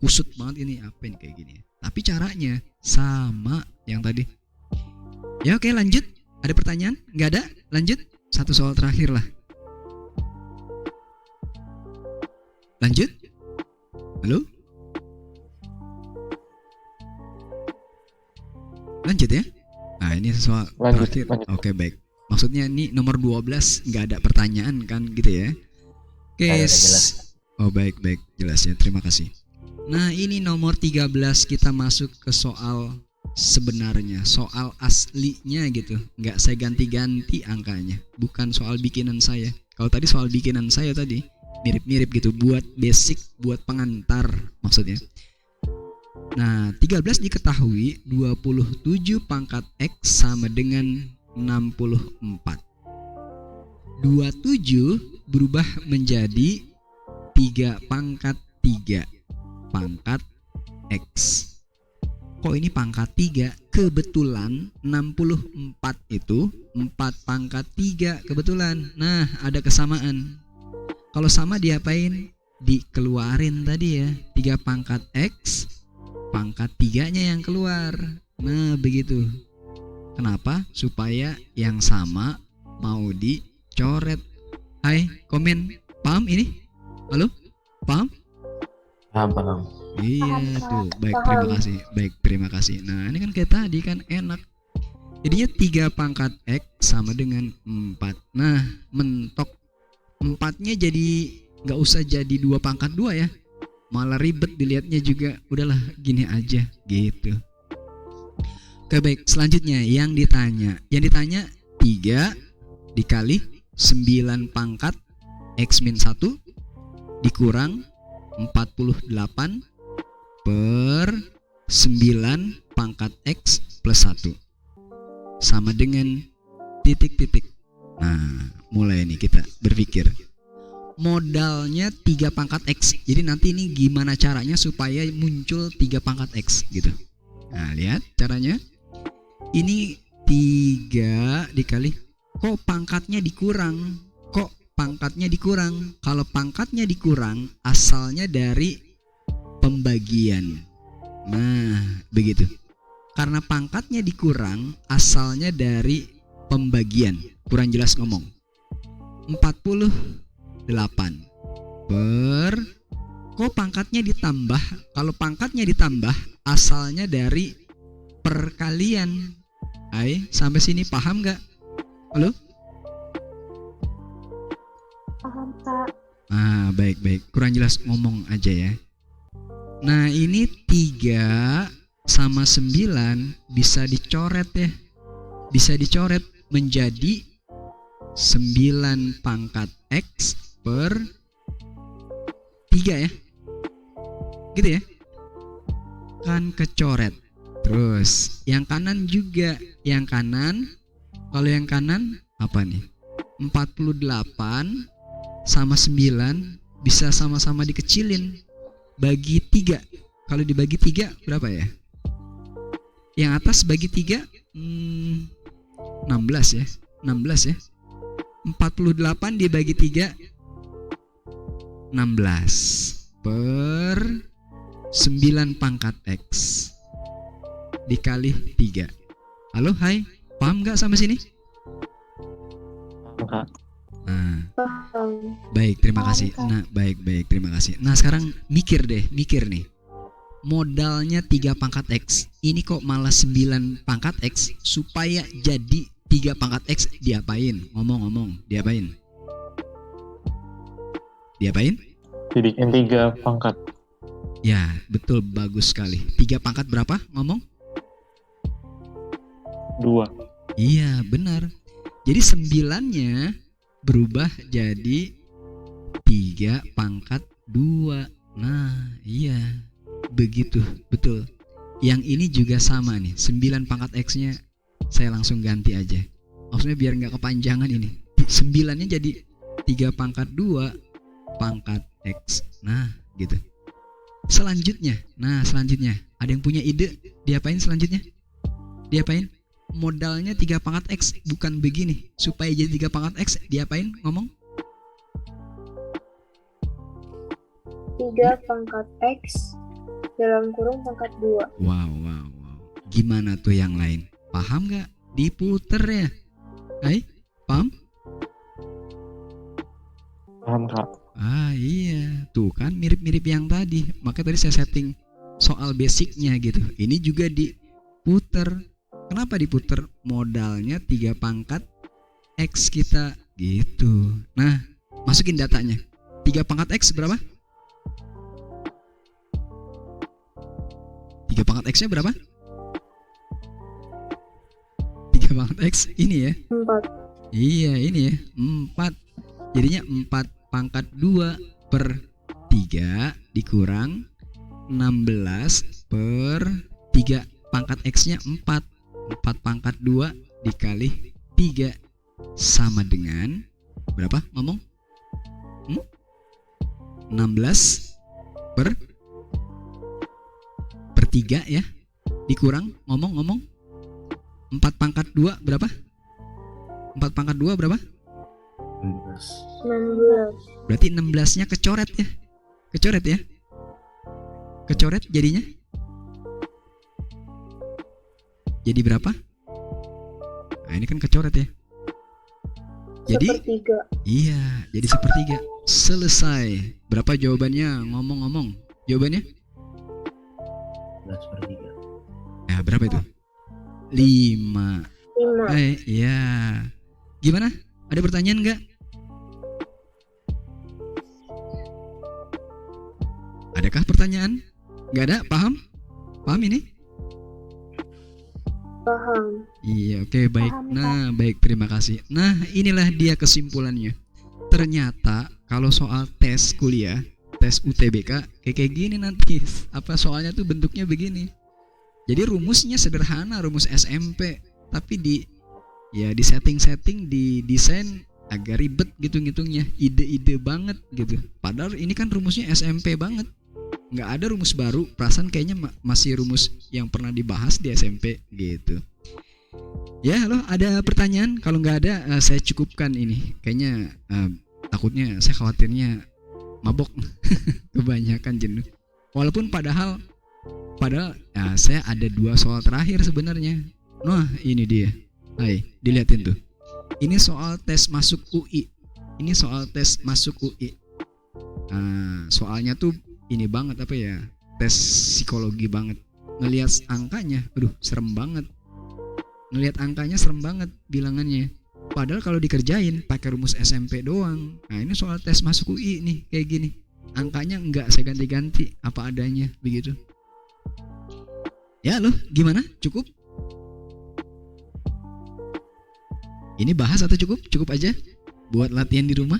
kusut banget ini apa ini kayak gini. Tapi caranya sama yang tadi. Ya oke, lanjut. Ada pertanyaan? Nggak ada? Lanjut. Satu soal terakhir lah. Lanjut. Halo? Lanjut ya. Nah, ini soal Lanjut, terakhir. lanjut. Oke, baik. Maksudnya ini nomor 12 nggak ada pertanyaan kan gitu ya. Oke. Udah jelas. Oh, baik, jelas ya. Terima kasih. Nah, ini nomor 13 kita masuk ke soal sebenarnya, soal aslinya gitu. Nggak saya ganti-ganti angkanya. Bukan soal bikinan saya. Kalau tadi soal bikinan saya tadi mirip-mirip gitu, buat basic, buat pengantar maksudnya. Nah, 13 diketahui 27 pangkat X sama dengan 64. 27 berubah menjadi 3 pangkat 3 pangkat X. Kok ini pangkat 3? Kebetulan 64 itu 4 pangkat 3 kebetulan. Nah, ada kesamaan. Kalau sama diapain? Dikeluarin tadi ya. 3 pangkat X, pangkat 3-nya yang keluar. Nah, begitu. Kenapa? Supaya yang sama mau dicoret. Hai, komen. Paham ini? Halo? Paham? Paham. Iya Paham, tuh. Kak. Baik, Paham. terima kasih. Baik, terima kasih. Nah, ini kan kayak tadi kan enak. Jadinya 3 pangkat X sama dengan 4. Nah, mentok 4-nya jadi nggak usah jadi 2 pangkat 2 ya. Malah ribet dilihatnya juga. Udahlah gini aja gitu. Oke, baik, selanjutnya yang ditanya 3 dikali 9 pangkat X min 1 dikurang 48 per 9 pangkat X plus 1 sama dengan titik-titik. Nah, mulai nih kita berpikir. Modalnya 3 pangkat X. Jadi nanti ini gimana caranya supaya muncul 3 pangkat X gitu. Nah, lihat caranya. Ini 3 dikali. Kok pangkatnya dikurang? Kalau pangkatnya dikurang, asalnya dari pembagian. Nah, begitu. Karena pangkatnya dikurang, asalnya dari pembagian. Kurang jelas ngomong. 48 per. Kok pangkatnya ditambah? Kalau pangkatnya ditambah, asalnya dari perkalian. Hai, sampai sini paham nggak? Halo? Paham, Kak. Ah, baik. Kurang jelas ngomong aja ya. Nah, ini 3 sama 9 bisa dicoret ya. Bisa dicoret menjadi 9 pangkat X per 3 ya. Gitu ya. Kan kecoret. Terus yang kanan juga. Yang kanan, kalau yang kanan apa nih? 48 sama 9 bisa sama-sama dikecilin. Bagi 3. Kalau dibagi 3 berapa ya? Yang atas bagi 3 16 ya. 16 ya. 48 dibagi 3 16 per 9 pangkat X dikali 3. Halo, hai. Paham gak sampai sini? Kak. Nah, Paham. baik, terima Paham, kasih. Kak. Nah, baik, terima kasih. Nah, sekarang mikir nih. Modalnya 3 pangkat X. Ini kok malah 9 pangkat X. Supaya jadi 3 pangkat X diapain? Ngomong-ngomong, diapain? Dibikin 3 pangkat. Ya, betul, bagus sekali. 3 pangkat berapa? Ngomong? 2. Iya, benar. Jadi 9-nya berubah jadi 3 pangkat 2. Nah, iya. Begitu, betul. Yang ini juga sama nih. 9 pangkat X-nya saya langsung ganti aja. Maksudnya biar nggak kepanjangan ini. 9-nya jadi 3 pangkat 2 pangkat X. Nah, gitu. Selanjutnya. Ada yang punya ide? Diapain selanjutnya? Diapain? modalnya 3 pangkat X, bukan begini. Supaya jadi 3 pangkat X, diapain? Ngomong? 3 pangkat X dalam kurung pangkat 2. Wow. Gimana tuh yang lain? Paham gak? Diputer ya? Hai? Paham? Paham, Kak. Iya, tuh kan mirip-mirip yang tadi. Maka tadi saya setting soal basicnya gitu. Ini juga diputer. Kenapa diputer? Modalnya 3 pangkat X kita gitu. Nah, masukin datanya. 3 pangkat X berapa? 3 pangkat X-nya berapa? 3 pangkat X ini ya. 4. Iya, ini ya. 4. Jadinya 4 pangkat 2 per 3 dikurang 16 per 3 pangkat X-nya 4. 4 pangkat 2 dikali 3 sama dengan berapa? Ngomong? 16 per 3 ya. Dikurang ngomong 4 pangkat 2 berapa? 4 pangkat 2 berapa? 16. Berarti 16-nya kecoret ya. Kecoret jadinya. Jadi berapa? Nah, ini kan kecoret ya. Jadi 1/3. iya, jadi 1/3. Selesai. Berapa jawabannya? Ngomong-ngomong. Jawabannya? 11/3. Ya, berapa itu? 5. 5. Iya. Gimana? Ada pertanyaan nggak? Adakah pertanyaan? Nggak ada? Paham? Paham ini? Paham. Iya, oke, baik. Paham, Nah, baik, terima kasih. Nah, inilah dia kesimpulannya. Ternyata kalau soal tes kuliah, tes UTBK kayak gini nanti. Apa soalnya tuh bentuknya begini. Jadi rumusnya sederhana, rumus SMP, tapi di setting, di desain agak ribet gitu ngitungnya, ide-ide banget gitu. Padahal ini kan rumusnya SMP banget. Nggak ada rumus baru, perasaan kayaknya masih rumus yang pernah dibahas di SMP gitu. Ya, halo, ada pertanyaan? Kalau nggak ada, saya cukupkan ini. Kayaknya takutnya, saya khawatirnya mabok, kebanyakan jenuh. Walaupun padahal saya ada 2 soal terakhir sebenarnya. Nah, ini dia. Hai, dilihatin tuh. Ini soal tes masuk UI. Soalnya tuh ini banget apa ya? Tes psikologi banget. Ngelihat angkanya, aduh, serem banget. Bilangannya. Padahal kalau dikerjain pakai rumus SMP doang. Nah, ini soal tes masuk UI nih kayak gini. Angkanya enggak saya ganti-ganti, apa adanya begitu. Ya loh, gimana? Cukup? Ini bahas atau cukup? Cukup aja buat latihan di rumah.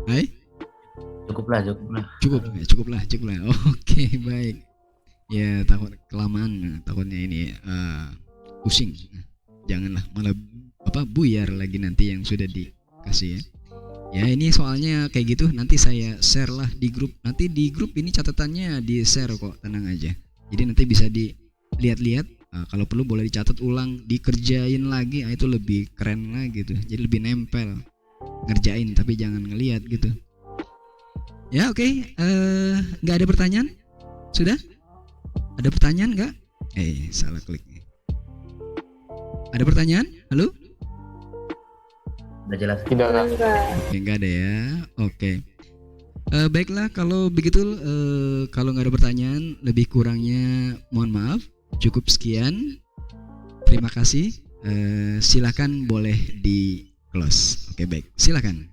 Hai? Cukup lah. Cukup lah. Oke, baik. Ya, takut kelamaan, takutnya ini pusing. Janganlah malah buyar lagi nanti yang sudah dikasih ya. Ya, ini soalnya kayak gitu, nanti saya share lah di grup. Nanti di grup ini catatannya di share kok, tenang aja. Jadi nanti bisa dilihat-lihat. Kalau perlu boleh dicatat ulang, dikerjain lagi, itu lebih keren lah gitu. Jadi lebih nempel. Ngerjain tapi jangan ngelihat gitu. Ya, oke. Nggak ada pertanyaan? Sudah? Ada pertanyaan nggak? Salah klik. Ada pertanyaan? Halo? Udah jelas. Tidak, Kak. Enggak. Oke, nggak ada ya. Oke. Baiklah, kalau begitu, kalau nggak ada pertanyaan, lebih kurangnya mohon maaf. Cukup sekian. Terima kasih. Silakan boleh di close. Oke, baik. Silakan.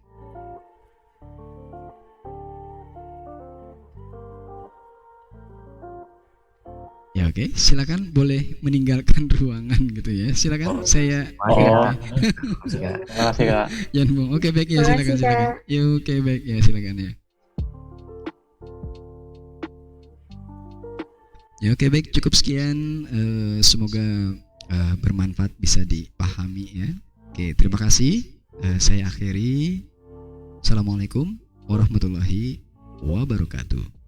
Ya, oke. Silakan boleh meninggalkan ruangan gitu ya. Silakan. Saya Terima kasih, Kak. Jangan bohong. Oke, baik ya, Terima kasih, silakan. Kak. Ya, oke, baik ya, silakan ya. Ya, oke, baik, cukup sekian. Semoga bermanfaat, bisa dipahami ya. Oke, terima kasih. Saya akhiri. Assalamualaikum warahmatullahi wabarakatuh.